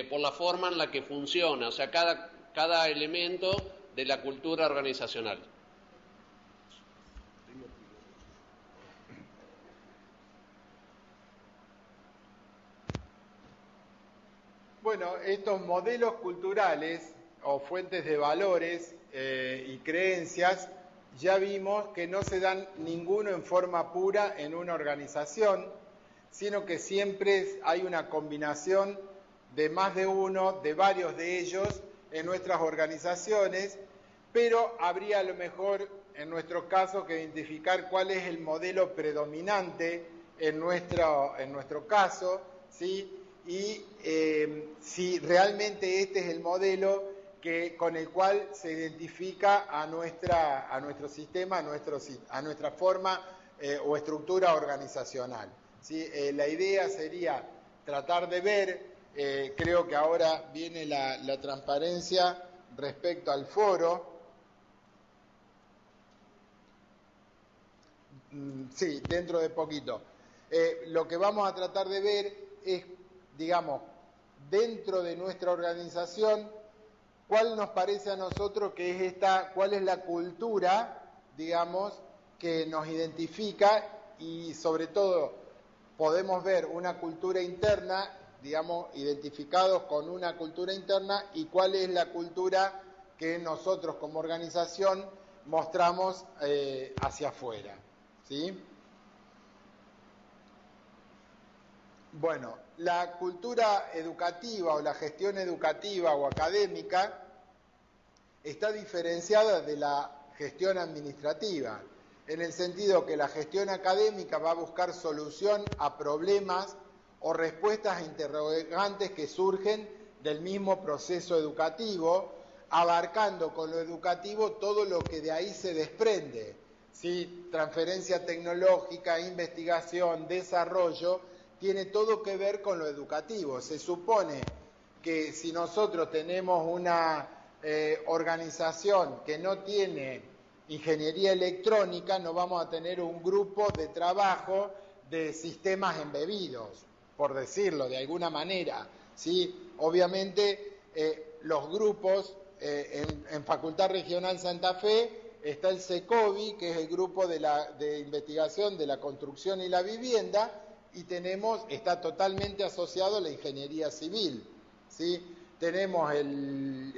por la forma en la que funciona, o sea, cada elemento de la cultura organizacional. Bueno, estos modelos culturales o fuentes de valores y creencias, ya vimos que no se dan ninguno en forma pura en una organización, sino que siempre hay una combinación de más de uno, de varios de ellos en nuestras organizaciones, pero habría a lo mejor en nuestro caso que identificar cuál es el modelo predominante en nuestro caso, ¿sí? Y si realmente este es el modelo con el cual se identifica a nuestro sistema, a nuestra forma o estructura organizacional, ¿sí? La idea sería tratar de ver, creo que ahora viene la transparencia respecto al foro. Sí, dentro de poquito. Lo que vamos a tratar de ver es, digamos, dentro de nuestra organización, cuál nos parece a nosotros que es cuál es la cultura, digamos, que nos identifica y sobre todo podemos ver una cultura interna, digamos, identificados con una cultura interna y cuál es la cultura que nosotros como organización mostramos hacia afuera, ¿sí? Bueno, la cultura educativa o la gestión educativa o académica está diferenciada de la gestión administrativa, en el sentido que la gestión académica va a buscar solución a problemas o respuestas a interrogantes que surgen del mismo proceso educativo, abarcando con lo educativo todo lo que de ahí se desprende, ¿sí? Transferencia tecnológica, investigación, desarrollo, tiene todo que ver con lo educativo. Se supone que si nosotros tenemos una organización que no tiene ingeniería electrónica, no vamos a tener un grupo de trabajo de sistemas embebidos, por decirlo de alguna manera, ¿sí? Obviamente los grupos, en Facultad Regional Santa Fe está el SECOBI, que es el grupo de investigación de la construcción y la vivienda, y está totalmente asociado a la ingeniería civil, ¿sí? Tenemos el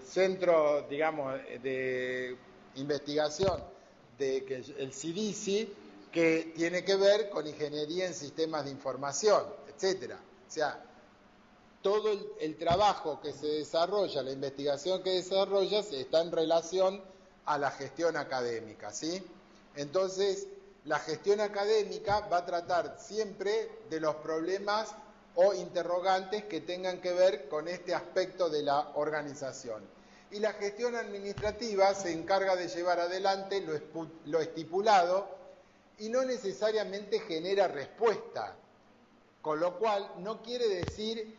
centro, digamos, de investigación, el CIDICI, que tiene que ver con ingeniería en sistemas de información, etcétera. O sea, todo el trabajo que se desarrolla, la investigación que desarrolla, está en relación a la gestión académica, ¿sí? Entonces, la gestión académica va a tratar siempre de los problemas o interrogantes que tengan que ver con este aspecto de la organización. Y la gestión administrativa se encarga de llevar adelante lo estipulado y no necesariamente genera respuesta, con lo cual no quiere decir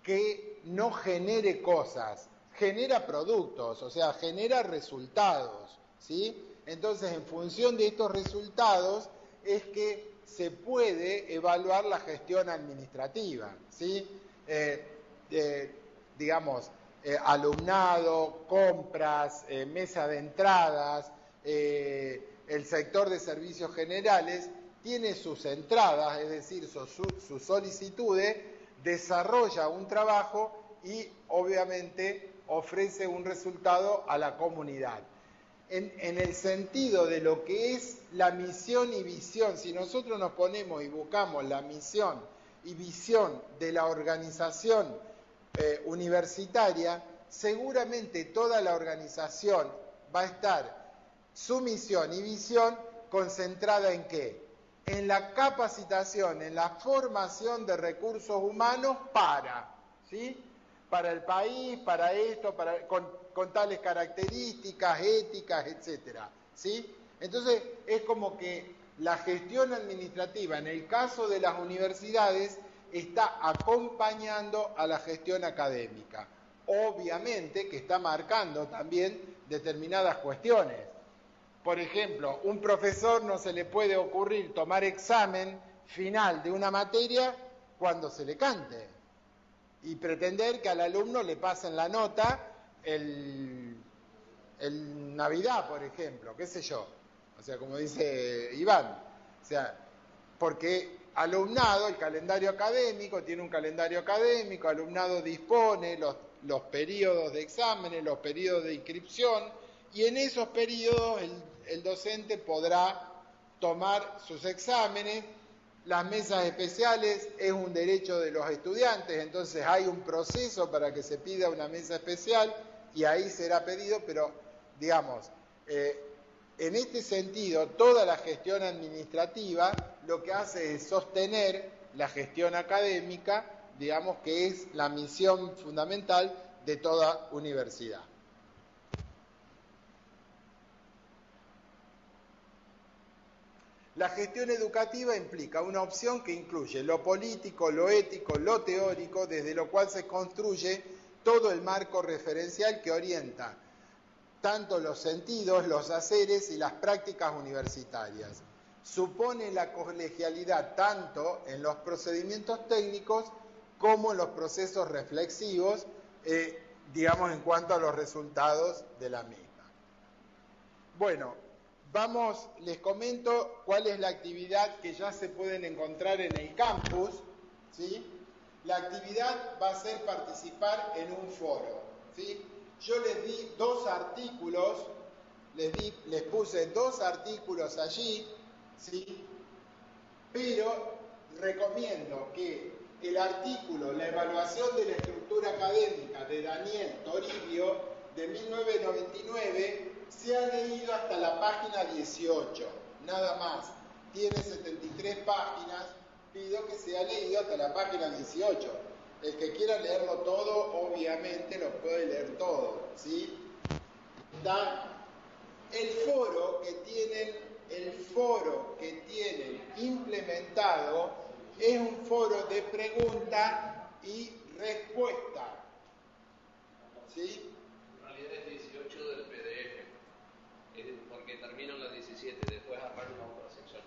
que no genere cosas, genera productos, o sea, genera resultados, ¿sí? Entonces, en función de estos resultados es que se puede evaluar la gestión administrativa, ¿sí? Digamos, alumnado, compras, mesa de entradas, el sector de servicios generales tiene sus entradas, es decir, sus solicitudes, desarrolla un trabajo y obviamente ofrece un resultado a la comunidad. En el sentido de lo que es la misión y visión, si nosotros nos ponemos y buscamos la misión y visión de la organización universitaria, seguramente toda la organización va a estar su misión y visión concentrada ¿en qué? En la capacitación, en la formación de recursos humanos ¿sí? Para el país, para esto, con tales características, éticas, etcétera, ¿sí? Entonces, es como que la gestión administrativa, en el caso de las universidades, está acompañando a la gestión académica. Obviamente que está marcando también determinadas cuestiones. Por ejemplo, un profesor no se le puede ocurrir tomar examen final de una materia cuando se le cante y pretender que al alumno le pasen la nota el Navidad, por ejemplo, qué sé yo. O sea, como dice Iván, o sea, porque alumnado, el calendario académico, tiene un calendario académico, alumnado dispone los periodos de exámenes, los periodos de inscripción, y en esos periodos el docente podrá tomar sus exámenes. Las mesas especiales es un derecho de los estudiantes, entonces hay un proceso para que se pida una mesa especial y ahí será pedido, pero digamos, en este sentido, toda la gestión administrativa lo que hace es sostener la gestión académica, digamos que es la misión fundamental de toda universidad. La gestión educativa implica una opción que incluye lo político, lo ético, lo teórico, desde lo cual se construye todo el marco referencial que orienta tanto los sentidos, los haceres y las prácticas universitarias. Supone la colegialidad tanto en los procedimientos técnicos como en los procesos reflexivos, digamos, en cuanto a los resultados de la misma. Bueno, les comento cuál es la actividad que ya se pueden encontrar en el campus, ¿sí? La actividad va a ser participar en un foro, ¿sí? Yo les di 2 artículos, les puse 2 artículos allí, ¿sí? Pero recomiendo que el artículo La evaluación de la estructura académica de Daniel Toribio, de 1999, se ha leído hasta la página 18, nada más. Tiene 73 páginas, pido que sea leído hasta la página 18. El que quiera leerlo todo, obviamente lo puede leer todo, ¿sí? El foro que tienen implementado es un foro de pregunta y respuesta, ¿sí? En realidad es 18 del PDF, porque terminan las 17, después arranca otra sección.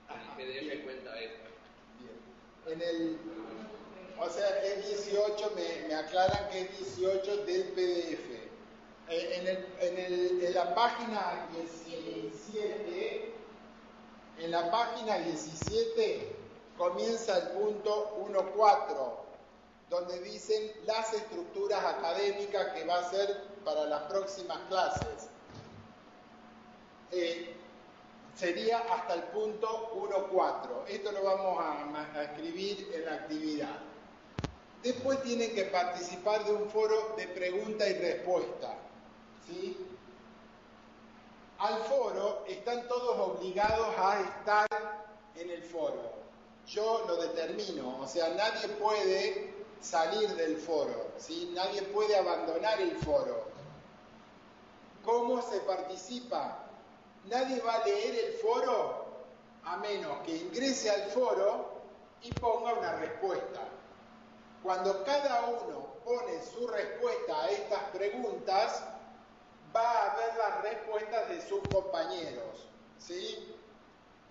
El PDF bien. Cuenta esto. Bien. O sea, es 18, me aclaran que es 18 del PDF. En la página 17, comienza el punto 1.4, donde dicen las estructuras académicas que va a ser para las próximas clases. Sería hasta el punto 1.4. Esto lo vamos a escribir en la actividad. Después tienen que participar de un foro de pregunta y respuesta, ¿sí? Al foro están todos obligados a estar en el foro. Yo lo determino, o sea, nadie puede salir del foro, ¿sí? Nadie puede abandonar el foro. ¿Cómo se participa? Nadie va a leer el foro a menos que ingrese al foro y ponga una respuesta. Cuando cada uno pone su respuesta a estas preguntas, va a ver las respuestas de sus compañeros, ¿sí?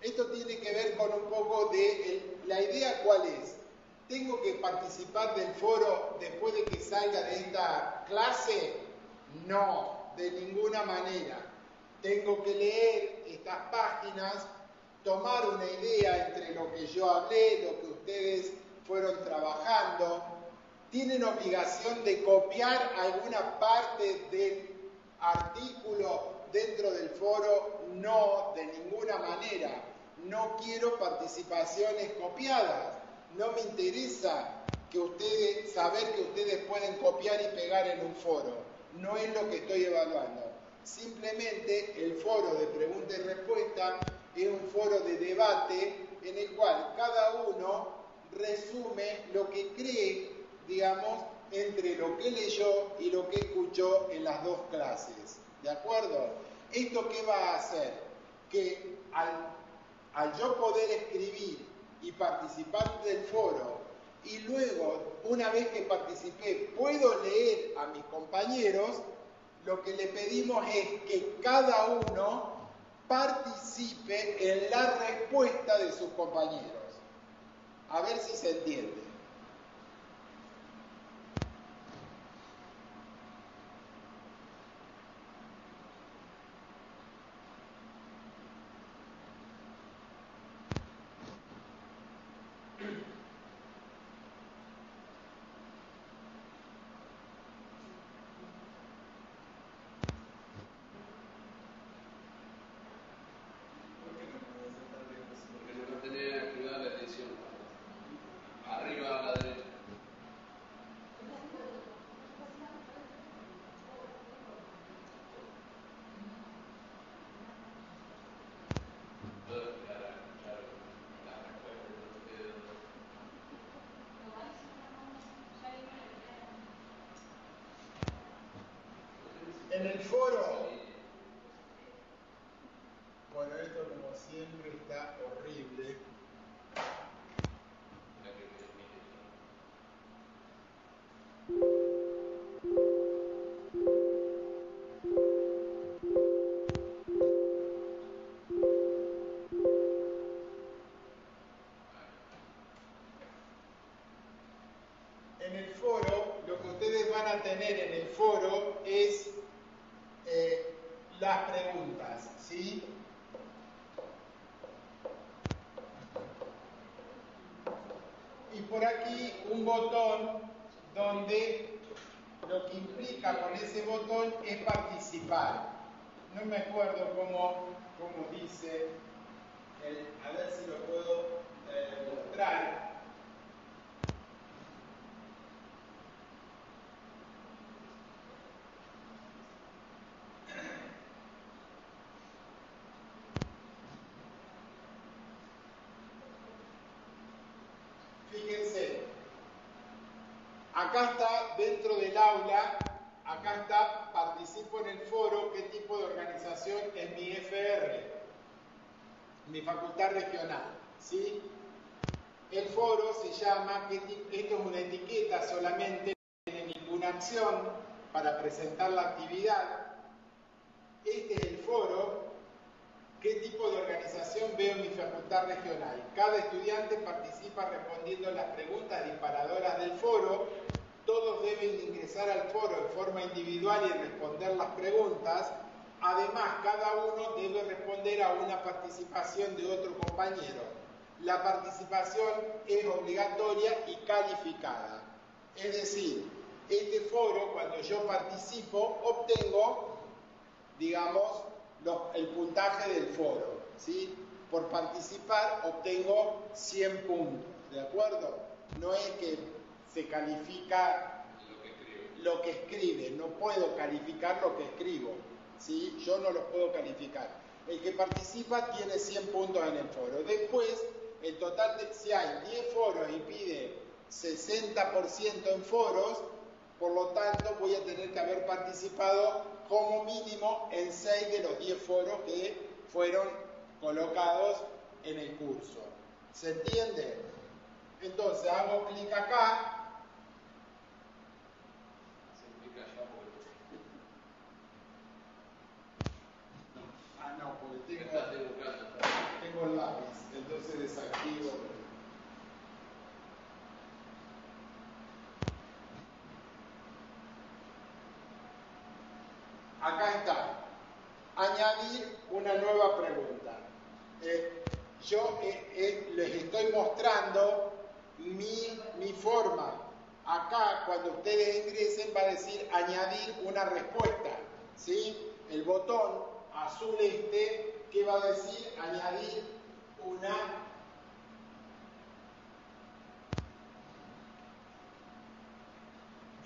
Esto tiene que ver con un poco de la idea. ¿Cuál es? ¿Tengo que participar del foro después de que salga de esta clase? No, de ninguna manera. Tengo que leer estas páginas, tomar una idea entre lo que yo hablé, lo que ustedes fueron trabajando. ¿Tienen obligación de copiar alguna parte del artículo dentro del foro? No, de ninguna manera. No quiero participaciones copiadas. No me interesa saber que ustedes pueden copiar y pegar en un foro. No es lo que estoy evaluando. Simplemente el foro de pregunta y respuesta es un foro de debate en el cual cada uno resume lo que cree, digamos, entre lo que leyó y lo que escuchó en las 2 clases. ¿De acuerdo? ¿Esto qué va a hacer? Que al yo poder escribir y participar del foro, y luego, una vez que participé, puedo leer a mis compañeros, lo que le pedimos es que cada uno participe en la respuesta de sus compañeros. A ver si se entiende. En el foro, bueno, esto como siempre está horrible. En el foro, lo que ustedes van a tener en el foro es las preguntas, ¿sí? Y por aquí un botón donde lo que implica con ese botón es participar. No me acuerdo cómo dice, a ver si lo puedo mostrar. Fíjense, acá está dentro del aula, acá está, participo en el foro, qué tipo de organización es mi FR, mi facultad regional, ¿sí? El foro se llama, esto es una etiqueta solamente, no tiene ninguna acción para presentar la actividad. Este es el foro. ¿Qué tipo de organización veo en mi facultad regional? Cada estudiante participa respondiendo las preguntas disparadoras del foro. Todos deben ingresar al foro en forma individual y responder las preguntas. Además, cada uno debe responder a una participación de otro compañero. La participación es obligatoria y calificada. Es decir, este foro, cuando yo participo, obtengo, digamos, el puntaje del foro, ¿sí? Por participar obtengo 100 puntos, ¿de acuerdo? No es que se califica lo que escribe, no puedo calificar lo que escribo, ¿sí? Yo no lo puedo calificar. El que participa tiene 100 puntos en el foro. Después, el total si hay 10 foros y pide 60% en foros, por lo tanto voy a tener que haber participado como mínimo en 6 de los 10 foros que fueron colocados en el curso. ¿Se entiende? Entonces hago clic acá. No, porque tengo el lápiz, entonces desactivo. Acá está. Añadir una nueva pregunta. Yo les estoy mostrando mi forma. Acá, cuando ustedes ingresen, va a decir añadir una respuesta, ¿sí? El botón azul ¿qué va a decir? Añadir una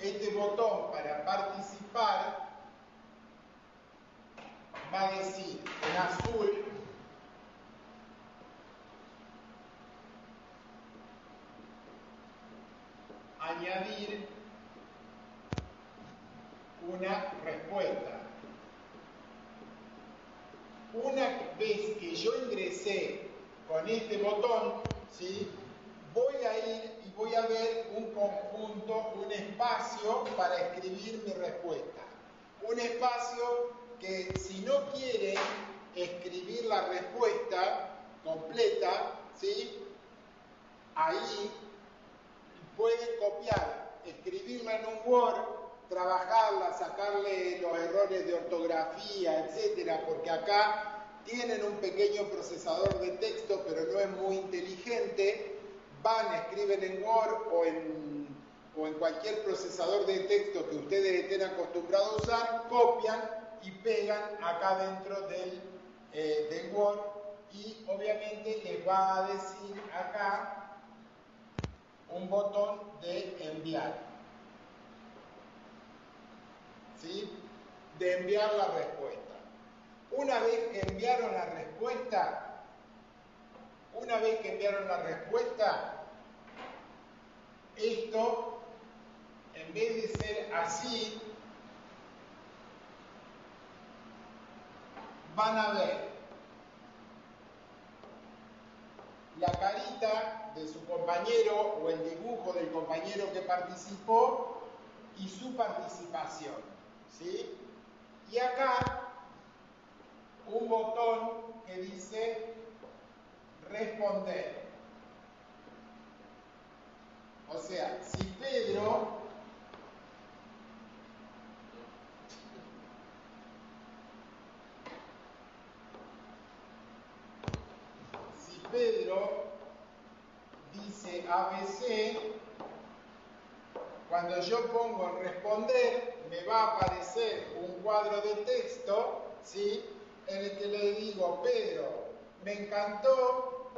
este botón para participar va a decir en azul añadir una respuesta. Una vez que yo ingresé con este botón, ¿sí? Voy a ir y voy a ver un conjunto, un espacio para escribir mi respuesta. un espacio que si no quieren escribir la respuesta completa, ¿sí? Ahí pueden copiar, escribirla en un Word, trabajarla, sacarle los errores de ortografía, etcétera, porque acá tienen un pequeño procesador de texto, pero no es muy inteligente. Van, escriben en Word o en cualquier procesador de texto que ustedes estén acostumbrados a usar, copian y pegan acá dentro del Word, y obviamente les va a decir acá un botón de enviar, ¿sí? De enviar la respuesta. Una vez que enviaron la respuesta, esto, en vez de ser así, van a ver la carita de su compañero o el dibujo del compañero que participó y su participación, ¿sí? Y acá un botón que dice responder. O sea, si Pedro dice ABC, cuando yo pongo en responder, me va a aparecer un cuadro de texto, ¿sí? En el que le digo: Pedro, me encantó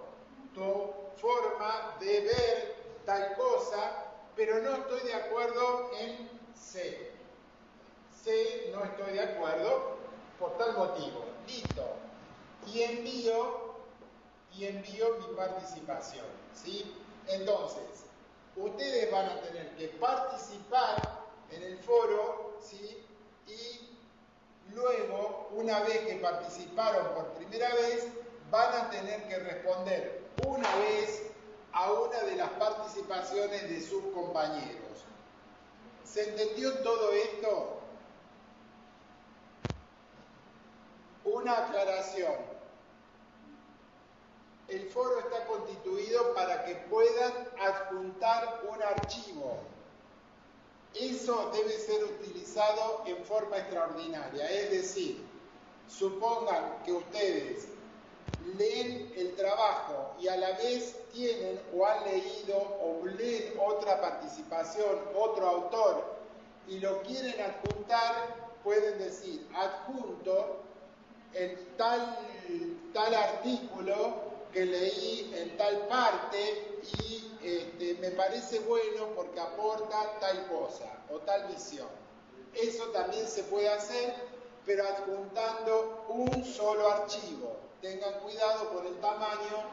tu forma de ver tal cosa, pero no estoy de acuerdo en C. C, no estoy de acuerdo por tal motivo. Listo. Y envío mi participación, ¿sí? Entonces, ustedes van a tener que participar en el foro, ¿sí? Y luego, una vez que participaron por primera vez, van a tener que responder una vez a una de las participaciones de sus compañeros. ¿Se entendió todo esto? Una aclaración. El foro está constituido para que puedan adjuntar un archivo. Eso debe ser utilizado en forma extraordinaria. Es decir, supongan que ustedes leen el trabajo y a la vez tienen o han leído o leen otra participación, otro autor, y lo quieren adjuntar, pueden decir: adjunto en tal artículo que leí en tal parte y me parece bueno porque aporta tal cosa o tal visión. Eso también se puede hacer, pero adjuntando un solo archivo. Tengan cuidado con el tamaño,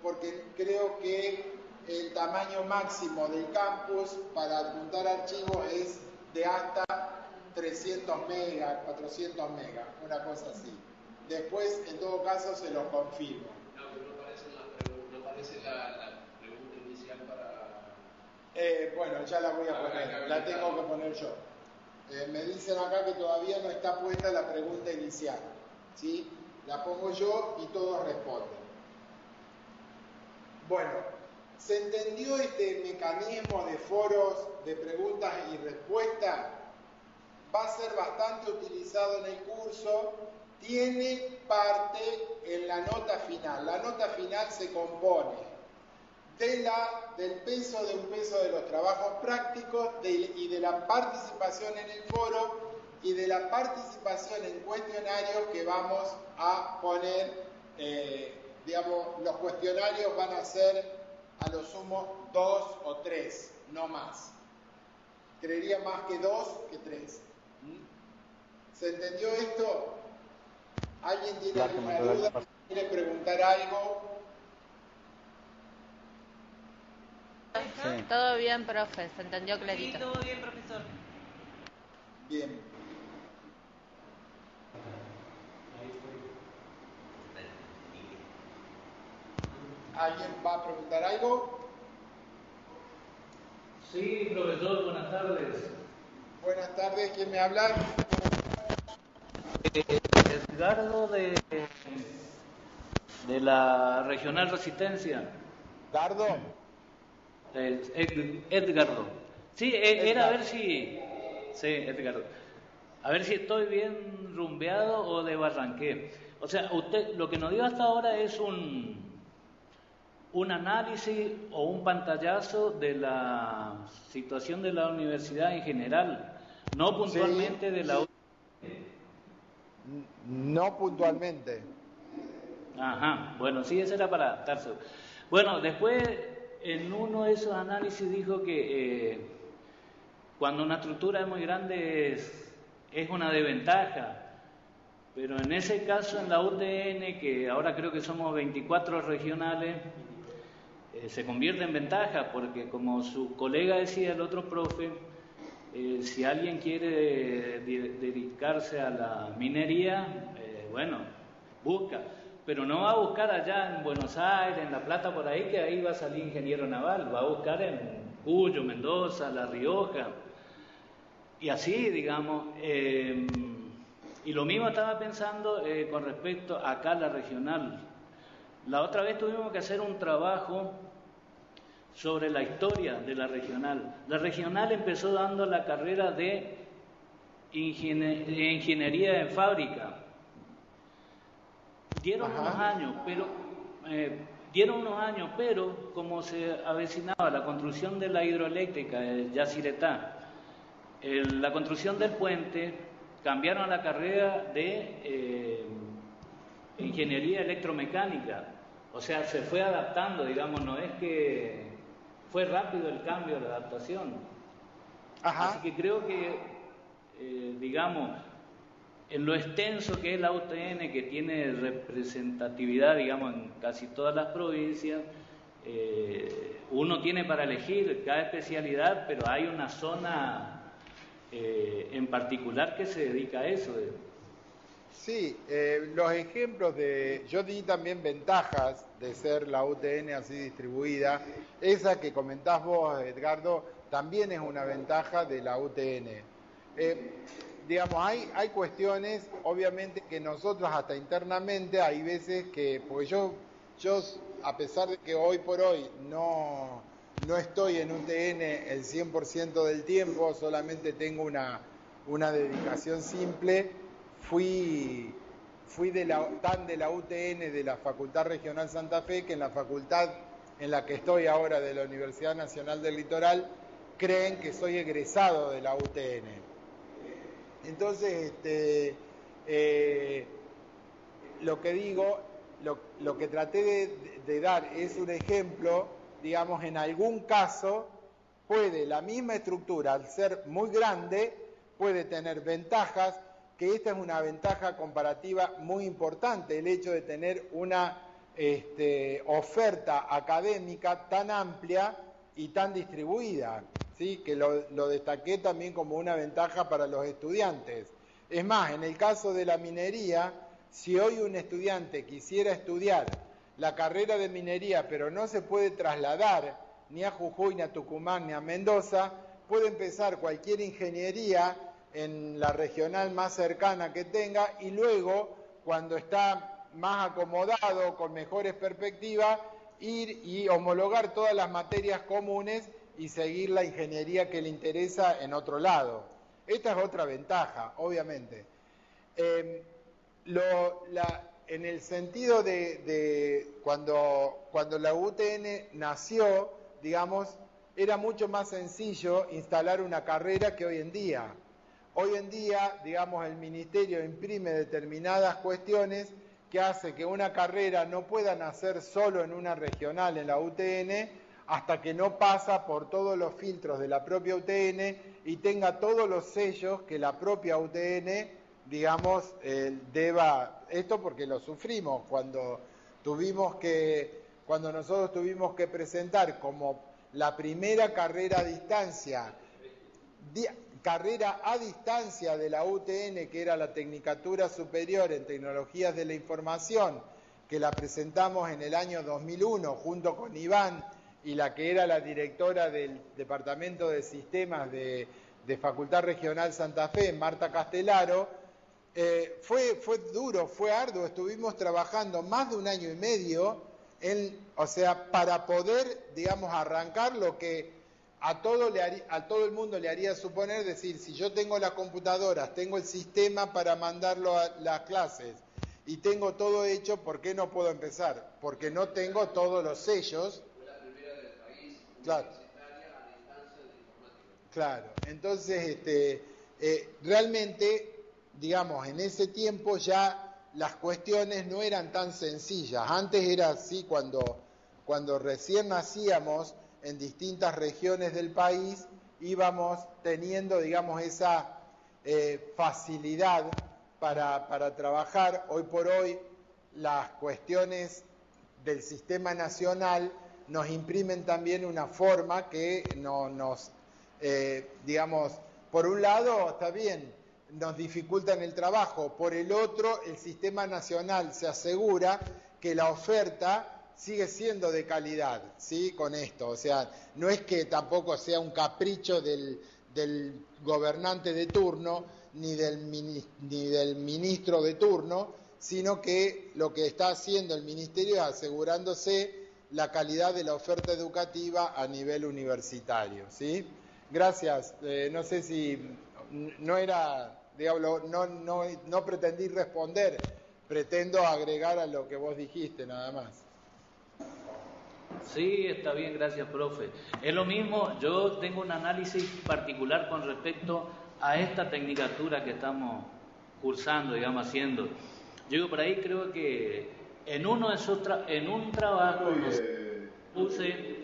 porque creo que el tamaño máximo del campus para adjuntar archivos es de hasta 300 megas, 400 megas, una cosa así. Después, en todo caso, se los confirmo. No, pero no aparece la pregunta inicial para... Bueno, ya la voy a poner, la tengo que poner yo. Me dicen acá que todavía no está puesta la pregunta inicial, ¿sí? La pongo yo y todos responden. Bueno, ¿se entendió este mecanismo de foros de preguntas y respuestas? Va a ser bastante utilizado en el curso. Tiene parte en la nota final. La nota final se compone del peso de un peso de los trabajos prácticos y de la participación en el foro y de la participación en cuestionarios que vamos a poner. Los cuestionarios van a ser a lo sumo 2 o 3, no más. Creería más que 2 que 3. ¿Se entendió esto? ¿Alguien tiene alguna duda? ¿Quiere preguntar algo? Sí. Todo bien, profe, se entendió clarito. Sí, todo bien, profesor. Bien. ¿Alguien va a preguntar algo? Sí, profesor, buenas tardes. Buenas tardes, ¿quién me habla? Edgardo de la Regional Resistencia. ¿Dardo? Edgardo. Sí, era a ver si... Sí, Edgardo. A ver si estoy bien rumbeado o de Barranqué. O sea, usted lo que nos dio hasta ahora es un análisis o un pantallazo de la situación de la universidad en general, no puntualmente Sí. de la... No puntualmente. Ajá, bueno, sí, ese era para Tarso. Bueno, después en uno de esos análisis dijo que cuando una estructura es muy grande es una desventaja, pero en ese caso en la UTN, que ahora creo que somos 24 regionales, se convierte en ventaja, porque como su colega decía, el otro profe, si alguien quiere dedicarse a la minería, bueno, busca, pero no va a buscar allá en Buenos Aires, en La Plata, por ahí, que ahí va a salir ingeniero naval, va a buscar en Cuyo, Mendoza, La Rioja, y así, digamos. Y lo mismo estaba pensando con respecto acá a la regional. La otra vez tuvimos que hacer un trabajo sobre la historia de la regional. La regional empezó dando la carrera de ingeniería en fábrica. Dieron unos años, pero como se avecinaba la construcción de la hidroeléctrica de Yacyretá, la construcción del puente, cambiaron a la carrera de ingeniería electromecánica. O sea, se fue adaptando, digamos, no es que fue rápido el cambio, la adaptación. Ajá. Así que creo que, digamos, en lo extenso que es la UTN, que tiene representatividad, digamos, en casi todas las provincias, uno tiene para elegir cada especialidad, pero hay una zona en particular que se dedica a eso. Sí, los ejemplos yo di también ventajas de ser la UTN así distribuida. Esa que comentás vos, Edgardo, también es una ventaja de la UTN. Digamos, hay cuestiones, obviamente, que nosotros hasta internamente hay veces que, porque yo a pesar de que hoy por hoy no estoy en UTN el 100% del tiempo, solamente tengo una dedicación simple, fui tan de la UTN de la Facultad Regional Santa Fe, que en la facultad en la que estoy ahora de la Universidad Nacional del Litoral creen que soy egresado de la UTN. Entonces, lo que digo, lo que traté de dar es un ejemplo, digamos, en algún caso puede la misma estructura, al ser muy grande, puede tener ventajas, que esta es una ventaja comparativa muy importante, el hecho de tener una oferta académica tan amplia y tan distribuida, ¿sí? Que lo destaqué también como una ventaja para los estudiantes. Es más, en el caso de la minería, si hoy un estudiante quisiera estudiar la carrera de minería, pero no se puede trasladar ni a Jujuy, ni a Tucumán, ni a Mendoza, puede empezar cualquier ingeniería en la regional más cercana que tenga y luego, cuando está más acomodado, con mejores perspectivas, ir y homologar todas las materias comunes y seguir la ingeniería que le interesa en otro lado. Esta es otra ventaja, obviamente. En el sentido de cuando la UTN nació, digamos, era mucho más sencillo instalar una carrera que hoy en día. Hoy en día, digamos, el ministerio imprime determinadas cuestiones que hace que una carrera no pueda nacer solo en una regional, en la UTN, hasta que no pasa por todos los filtros de la propia UTN y tenga todos los sellos que la propia UTN, digamos, deba. Esto porque lo sufrimos cuando nosotros tuvimos que presentar como la primera carrera a distancia de la UTN, que era la Tecnicatura Superior en Tecnologías de la Información, que la presentamos en el año 2001 junto con Iván y la que era la directora del Departamento de Sistemas de Facultad Regional Santa Fe, Marta Castellaro. Fue duro, fue arduo, estuvimos trabajando más de 1 año y medio, para poder, digamos, arrancar lo que a todo el mundo le haría suponer, decir, si yo tengo las computadoras, tengo el sistema para mandarlo a las clases y tengo todo hecho, ¿por qué no puedo empezar? Porque no tengo todos los sellos. Fue la primera del país Claro. universitaria a distancia de informática. Claro, entonces realmente, digamos, en ese tiempo ya las cuestiones no eran tan sencillas. Antes era así, cuando recién nacíamos en distintas regiones del país, íbamos teniendo, digamos, esa facilidad para trabajar. Hoy por hoy las cuestiones del sistema nacional nos imprimen también una forma que digamos, por un lado está bien, nos dificultan el trabajo, por el otro el sistema nacional se asegura que la oferta sigue siendo de calidad, ¿sí? Con esto, o sea, no es que tampoco sea un capricho del gobernante de turno, ni del ministro de turno, sino que lo que está haciendo el ministerio es asegurándose la calidad de la oferta educativa a nivel universitario, ¿sí? Gracias. No sé si no era, digamos, no pretendí responder, pretendo agregar a lo que vos dijiste, nada más. Sí, está bien, gracias, profe. Es lo mismo, yo tengo un análisis particular con respecto a esta tecnicatura que estamos cursando, digamos, haciendo. Yo por ahí creo que en un trabajo puse...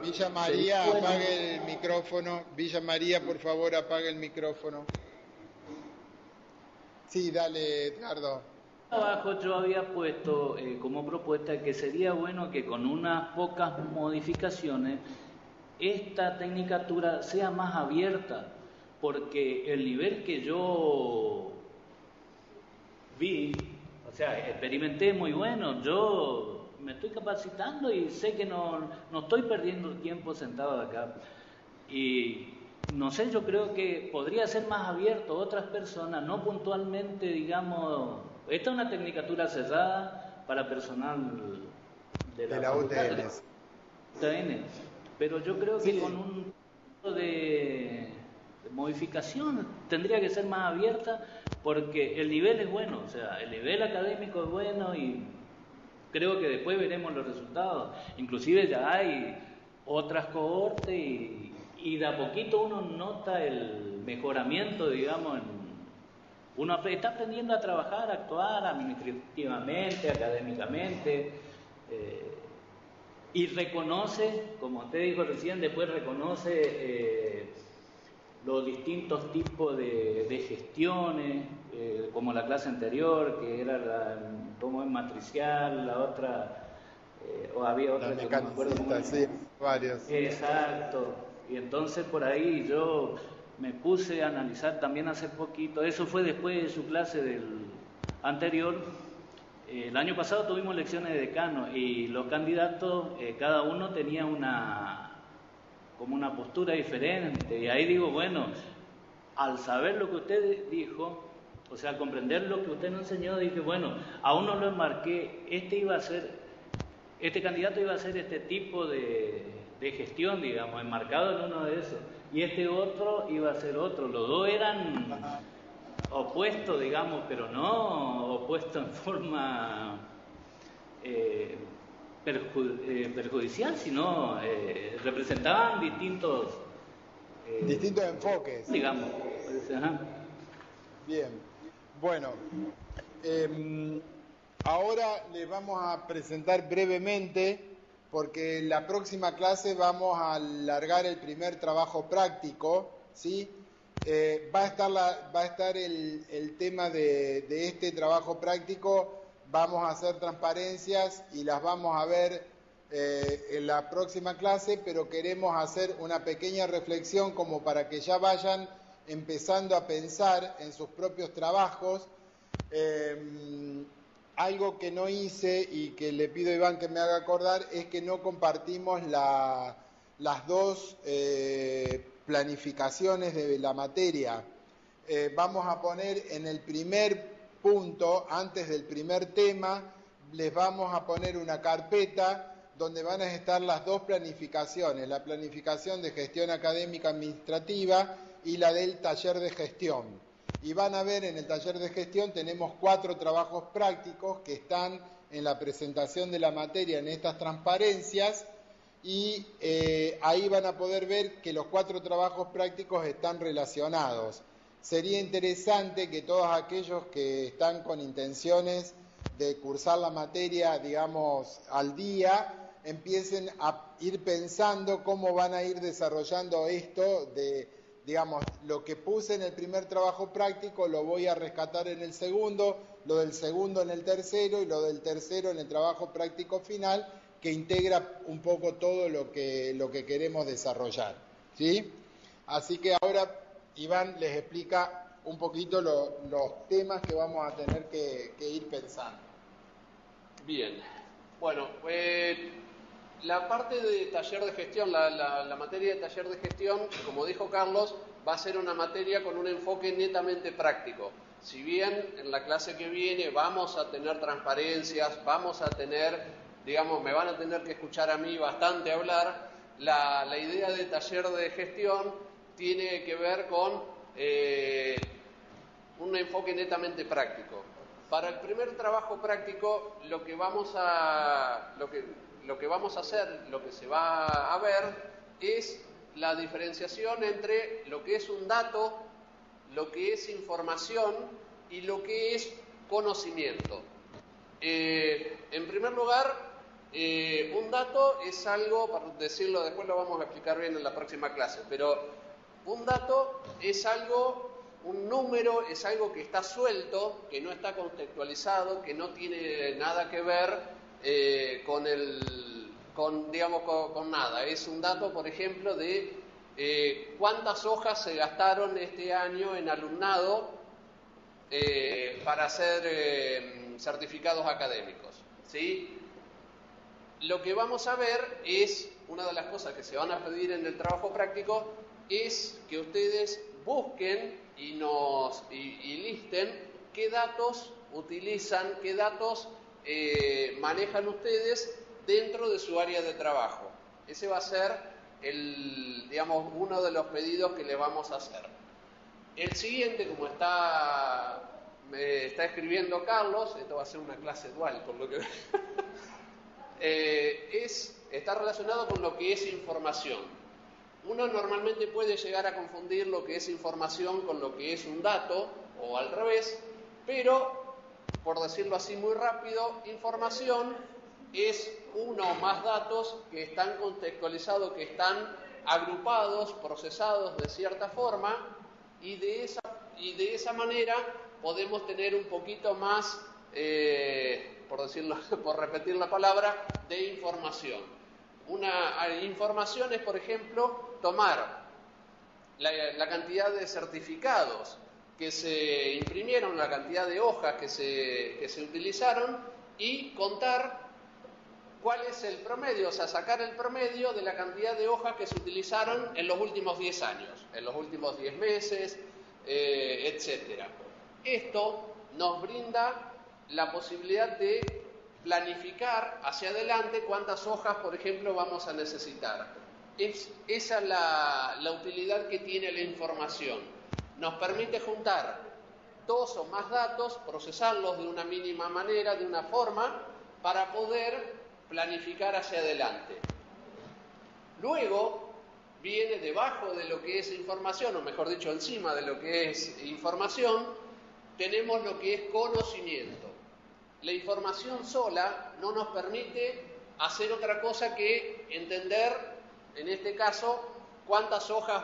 Villa María, apague el micrófono. Villa María, por favor, apague el micrófono. Sí, dale, Edgardo. Abajo yo había puesto como propuesta que sería bueno que con unas pocas modificaciones esta tecnicatura sea más abierta, porque el nivel que yo vi, o sea, experimenté muy bueno. Yo me estoy capacitando y sé que no estoy perdiendo tiempo sentado acá. Y no sé, yo creo que podría ser más abierto a otras personas, no puntualmente, digamos, esta es una tecnicatura cerrada para personal de la UTN, pero yo creo que con un poco de modificación tendría que ser más abierta, porque el nivel es bueno, o sea, el nivel académico es bueno y creo que después veremos los resultados. Inclusive ya hay otras cohortes y de a poquito uno nota el mejoramiento, digamos, uno está aprendiendo a trabajar, a actuar administrativamente, académicamente, y reconoce, como usted dijo recién, después reconoce los distintos tipos de gestiones, como la clase anterior, que era como es matricial, la otra, o había otra que no me acuerdo cómo era. Sí, varios. Exacto. Y entonces por ahí yo me puse a analizar también hace poquito, eso fue después de su clase del anterior. El año pasado tuvimos elecciones de decano y los candidatos, cada uno tenía como una postura diferente. Y ahí digo, bueno, al saber lo que usted dijo, o sea, al comprender lo que usted nos enseñó, dije, bueno, a uno lo enmarqué, este candidato iba a hacer este tipo de gestión, digamos, enmarcado en uno de esos, y este otro iba a ser otro. Los dos eran opuestos, digamos, pero no opuestos en forma perjudicial, sino representaban distintos enfoques, digamos. Ajá. Bien, bueno, ahora les vamos a presentar brevemente, porque en la próxima clase vamos a alargar el primer trabajo práctico, ¿sí? Va a estar el tema de este trabajo práctico. Vamos a hacer transparencias y las vamos a ver en la próxima clase, pero queremos hacer una pequeña reflexión como para que ya vayan empezando a pensar en sus propios trabajos. Algo que no hice y que le pido a Iván que me haga acordar es que no compartimos las dos planificaciones de la materia. vamos a poner en el primer punto, antes del primer tema, les vamos a poner una carpeta donde van a estar las dos planificaciones, la planificación de gestión académica administrativa y la del taller de gestión. Y van a ver en el taller de gestión tenemos 4 trabajos prácticos que están en la presentación de la materia en estas transparencias y ahí van a poder ver que los 4 trabajos prácticos están relacionados. Sería interesante que todos aquellos que están con intenciones de cursar la materia, digamos, al día, empiecen a ir pensando cómo van a ir desarrollando esto de, digamos, lo que puse en el primer trabajo práctico lo voy a rescatar en el segundo, lo del segundo en el tercero y lo del tercero en el trabajo práctico final, que integra un poco todo lo que queremos desarrollar, ¿sí? Así que ahora Iván les explica un poquito los temas que vamos a tener que ir pensando. Bien, bueno, la parte de taller de gestión, la materia de taller de gestión, como dijo Carlos, va a ser una materia con un enfoque netamente práctico. Si bien en la clase que viene vamos a tener transparencias, vamos a tener, digamos, me van a tener que escuchar a mí bastante hablar, la idea de taller de gestión tiene que ver con un enfoque netamente práctico. Para el primer trabajo práctico, lo que se va a ver es la diferenciación entre lo que es un dato, lo que es información y lo que es conocimiento. En primer lugar, un dato es algo, para decirlo, después lo vamos a explicar bien en la próxima clase, pero un dato es algo, un número es algo que está suelto, que no está contextualizado, que no tiene nada que ver con nada. Es un dato, por ejemplo, de cuántas hojas se gastaron este año en alumnado para hacer certificados académicos, ¿sí? Lo que vamos a ver es, una de las cosas que se van a pedir en el trabajo práctico, es que ustedes busquen y listen qué datos utilizan, qué datos manejan ustedes dentro de su área de trabajo. Ese va a ser uno de los pedidos que le vamos a hacer. El siguiente, como me está escribiendo Carlos, esto va a ser una clase dual, por lo que está relacionado con lo que es información. Uno normalmente puede llegar a confundir lo que es información con lo que es un dato, o al revés, pero, por decirlo así muy rápido, información es uno o más datos que están contextualizados, que están agrupados, procesados de cierta forma, y de esa manera podemos tener un poquito más, por repetir la palabra, de información. Una información es, por ejemplo, tomar la cantidad de certificados que se imprimieron, la cantidad de hojas que se utilizaron y contar cuál es el promedio, o sea, sacar el promedio de la cantidad de hojas que se utilizaron en los últimos 10 años, en los últimos 10 meses, etc. Esto nos brinda la posibilidad de planificar hacia adelante cuántas hojas, por ejemplo, vamos a necesitar. Esa es la utilidad que tiene la información. Nos permite juntar 2 o más datos, procesarlos de una mínima manera, de una forma, para poder planificar hacia adelante. Luego viene debajo de lo que es información, o mejor dicho, encima de lo que es información, tenemos lo que es conocimiento. La información sola no nos permite hacer otra cosa que entender, en este caso, cuántas hojas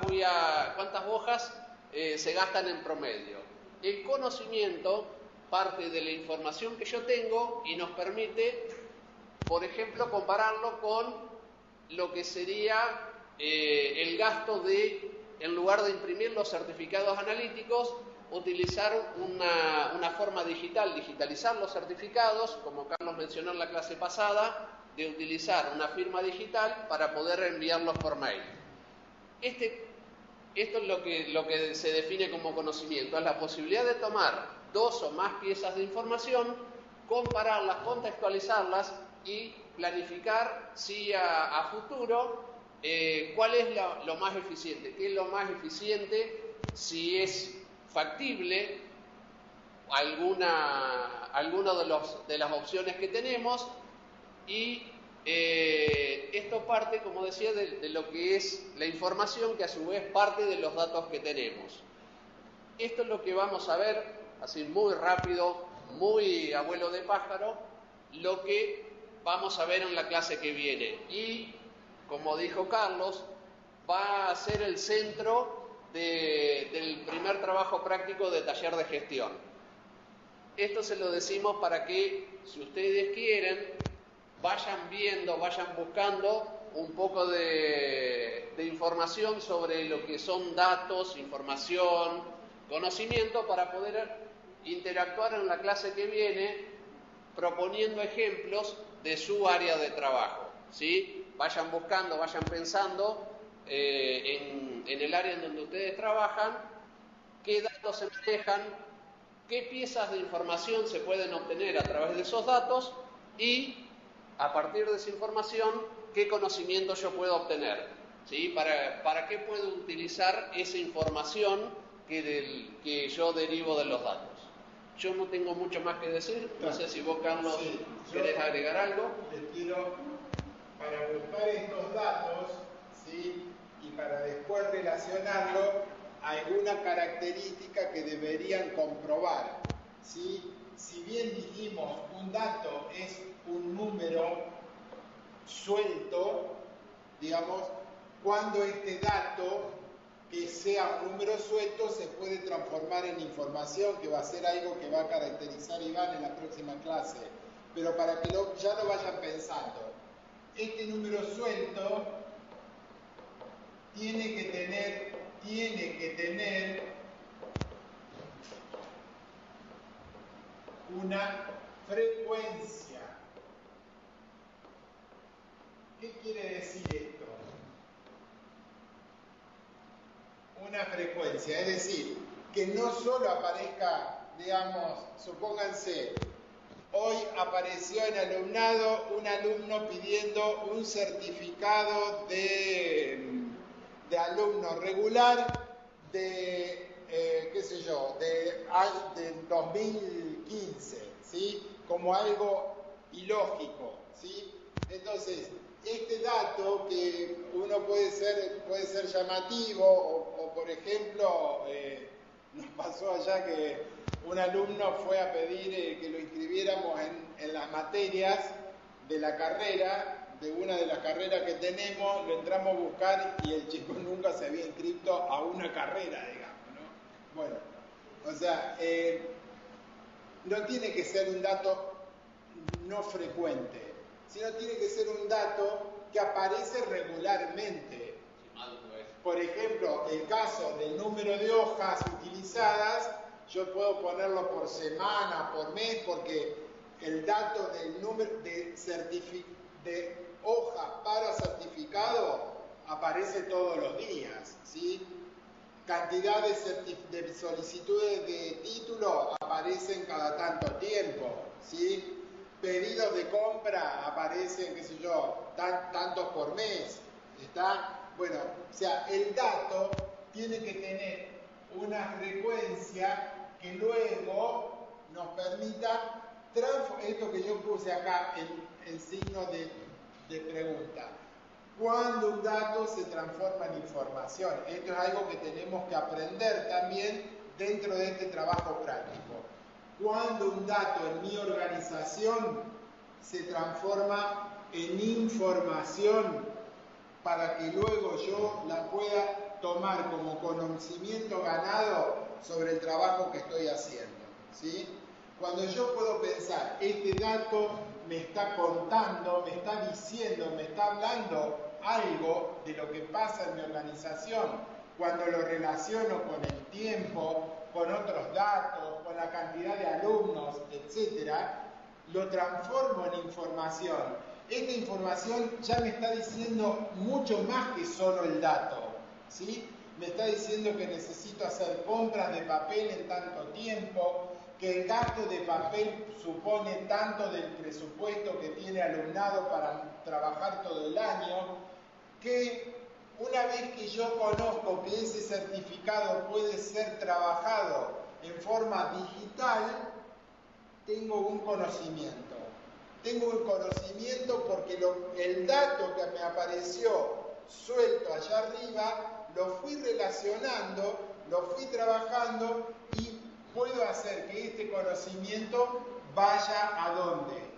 se gastan en promedio. El conocimiento parte de la información que yo tengo y nos permite, por ejemplo, compararlo con lo que sería el gasto de, en lugar de imprimir los certificados analíticos, utilizar una forma digital, digitalizar los certificados, como Carlos mencionó en la clase pasada, de utilizar una firma digital para poder enviarlos por mail. Esto es lo que se define como conocimiento, es la posibilidad de tomar dos o más piezas de información, compararlas, contextualizarlas y planificar si a futuro cuál es lo más eficiente, qué es lo más eficiente, si es factible alguna de las opciones que tenemos, y esto parte, como decía, de lo que es la información, que a su vez parte de los datos que tenemos. Esto es lo que vamos a ver, así muy rápido, muy abuelo de pájaro, lo que vamos a ver en la clase que viene. Y, como dijo Carlos, va a ser el centro del primer trabajo práctico de taller de gestión. Esto se lo decimos para que, si ustedes quieren, vayan viendo, vayan buscando un poco de información sobre lo que son datos, información, conocimiento, para poder interactuar en la clase que viene proponiendo ejemplos de su área de trabajo, ¿sí? Vayan buscando, vayan pensando en el área en donde ustedes trabajan, qué datos se manejan, qué piezas de información se pueden obtener a través de esos datos y, a partir de esa información, qué conocimiento yo puedo obtener, ¿sí? ¿Para qué puedo utilizar esa información que yo derivo de los datos? Yo no tengo mucho más que decir, no sé si vos, Carlos, sí, querés agregar algo. Les quiero, para buscar estos datos, ¿sí? Y para después relacionarlo, alguna característica que deberían comprobar, ¿sí? Si bien dijimos un dato es un número suelto, digamos, cuando este dato, que sea un número suelto, se puede transformar en información, que va a ser algo que va a caracterizar Iván en la próxima clase. Pero para que ya lo vayan pensando, este número suelto tiene que tener una frecuencia. ¿Qué quiere decir esto? Una frecuencia, es decir, que no solo aparezca, digamos, supónganse, hoy apareció en alumnado un alumno pidiendo un certificado de alumno regular de, qué sé yo, del 2015, ¿sí? Como algo ilógico, ¿sí? Entonces, este dato que uno puede ser llamativo, o por ejemplo, nos pasó allá que un alumno fue a pedir que lo inscribiéramos en las materias de la carrera, de una de las carreras que tenemos, lo entramos a buscar y el chico nunca se había inscrito a una carrera, digamos, ¿no? Bueno, o sea, no tiene que ser un dato no frecuente, sino tiene que ser un dato que aparece regularmente. Por ejemplo, el caso del número de hojas utilizadas, yo puedo ponerlo por semana, por mes, porque el dato del número de hojas para certificado aparece todos los días, ¿sí? Cantidad de solicitudes de título aparecen cada tanto tiempo, ¿sí? Pedidos de compra aparecen, qué sé yo, tantos por mes, ¿está? Bueno, o sea, el dato tiene que tener una frecuencia que luego nos permita esto que yo puse acá en signo de pregunta. Cuando un dato se transforma en información, esto es algo que tenemos que aprender también dentro de este trabajo práctico. Cuando un dato en mi organización se transforma en información para que luego yo la pueda tomar como conocimiento ganado sobre el trabajo que estoy haciendo, ¿sí? Cuando yo puedo pensar, este dato me está contando, me está diciendo, me está hablando algo de lo que pasa en mi organización, cuando lo relaciono con el tiempo, con otros datos, con la cantidad de alumnos, etcétera, lo transformo en información. Esta información ya me está diciendo mucho más que solo el dato, ¿sí? me está diciendo que necesito hacer compras de papel en tanto tiempo, que el gasto de papel supone tanto del presupuesto que tiene alumnado para trabajar todo el año, que una vez que yo conozco que ese certificado puede ser trabajado en forma digital, tengo un conocimiento. Tengo un conocimiento porque el dato que me apareció suelto allá arriba, lo fui relacionando, lo fui trabajando y puedo hacer que este conocimiento vaya ¿a dónde?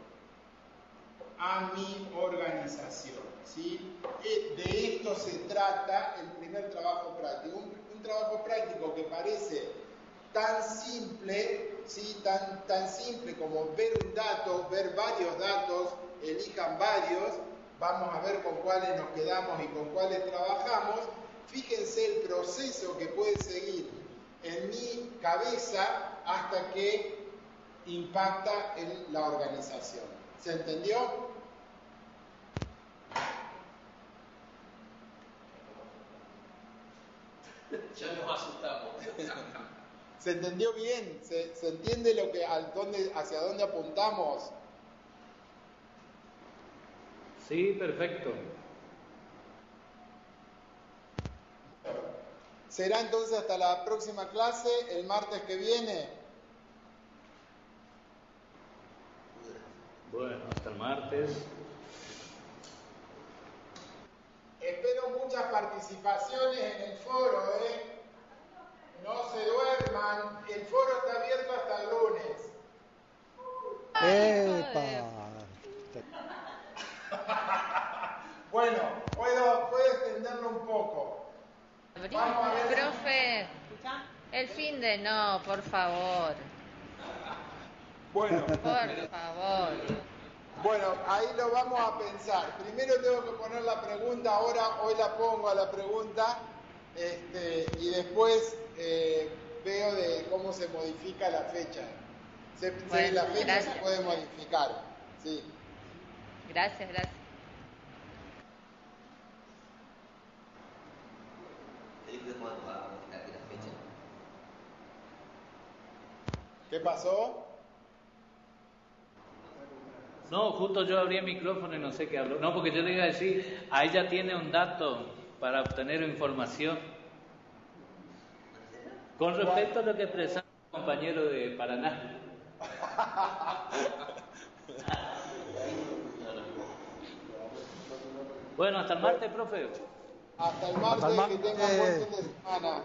A mi organización, ¿sí? De esto se trata el primer trabajo práctico. Un trabajo práctico que parece tan simple, ¿sí? tan simple como ver un dato, ver varios datos, elijan varios, vamos a ver con cuáles nos quedamos y con cuáles trabajamos. Fíjense el proceso que puede seguir en mi cabeza hasta que impacta en la organización. ¿Se entendió? Ya nos asustamos. ¿Se entendió bien? ¿Se entiende hacia dónde apuntamos? Sí, perfecto. ¿Será entonces hasta la próxima clase, el martes que viene? Bueno, hasta el martes. Espero muchas participaciones en el foro, ¿eh? No se duerman, el foro está abierto hasta el lunes. ¡Epa! Bueno, puedo extenderlo un poco. Vamos a ver. Profe, el fin de no, por favor. Bueno, Por favor. bueno, ahí lo vamos a pensar. Primero tengo que poner la pregunta, hoy la pongo a la pregunta, y después veo de cómo se modifica la fecha. Bueno, la fecha gracias. se puede modificar, sí. Gracias. ¿Qué pasó? No, justo yo abrí el micrófono y no sé qué habló. No, porque yo le iba a decir, ahí ya tiene un dato para obtener información. Con respecto a lo que expresaba el compañero de Paraná. Bueno, hasta el martes, profe. Hasta el martes, que tengan buen fin de semana.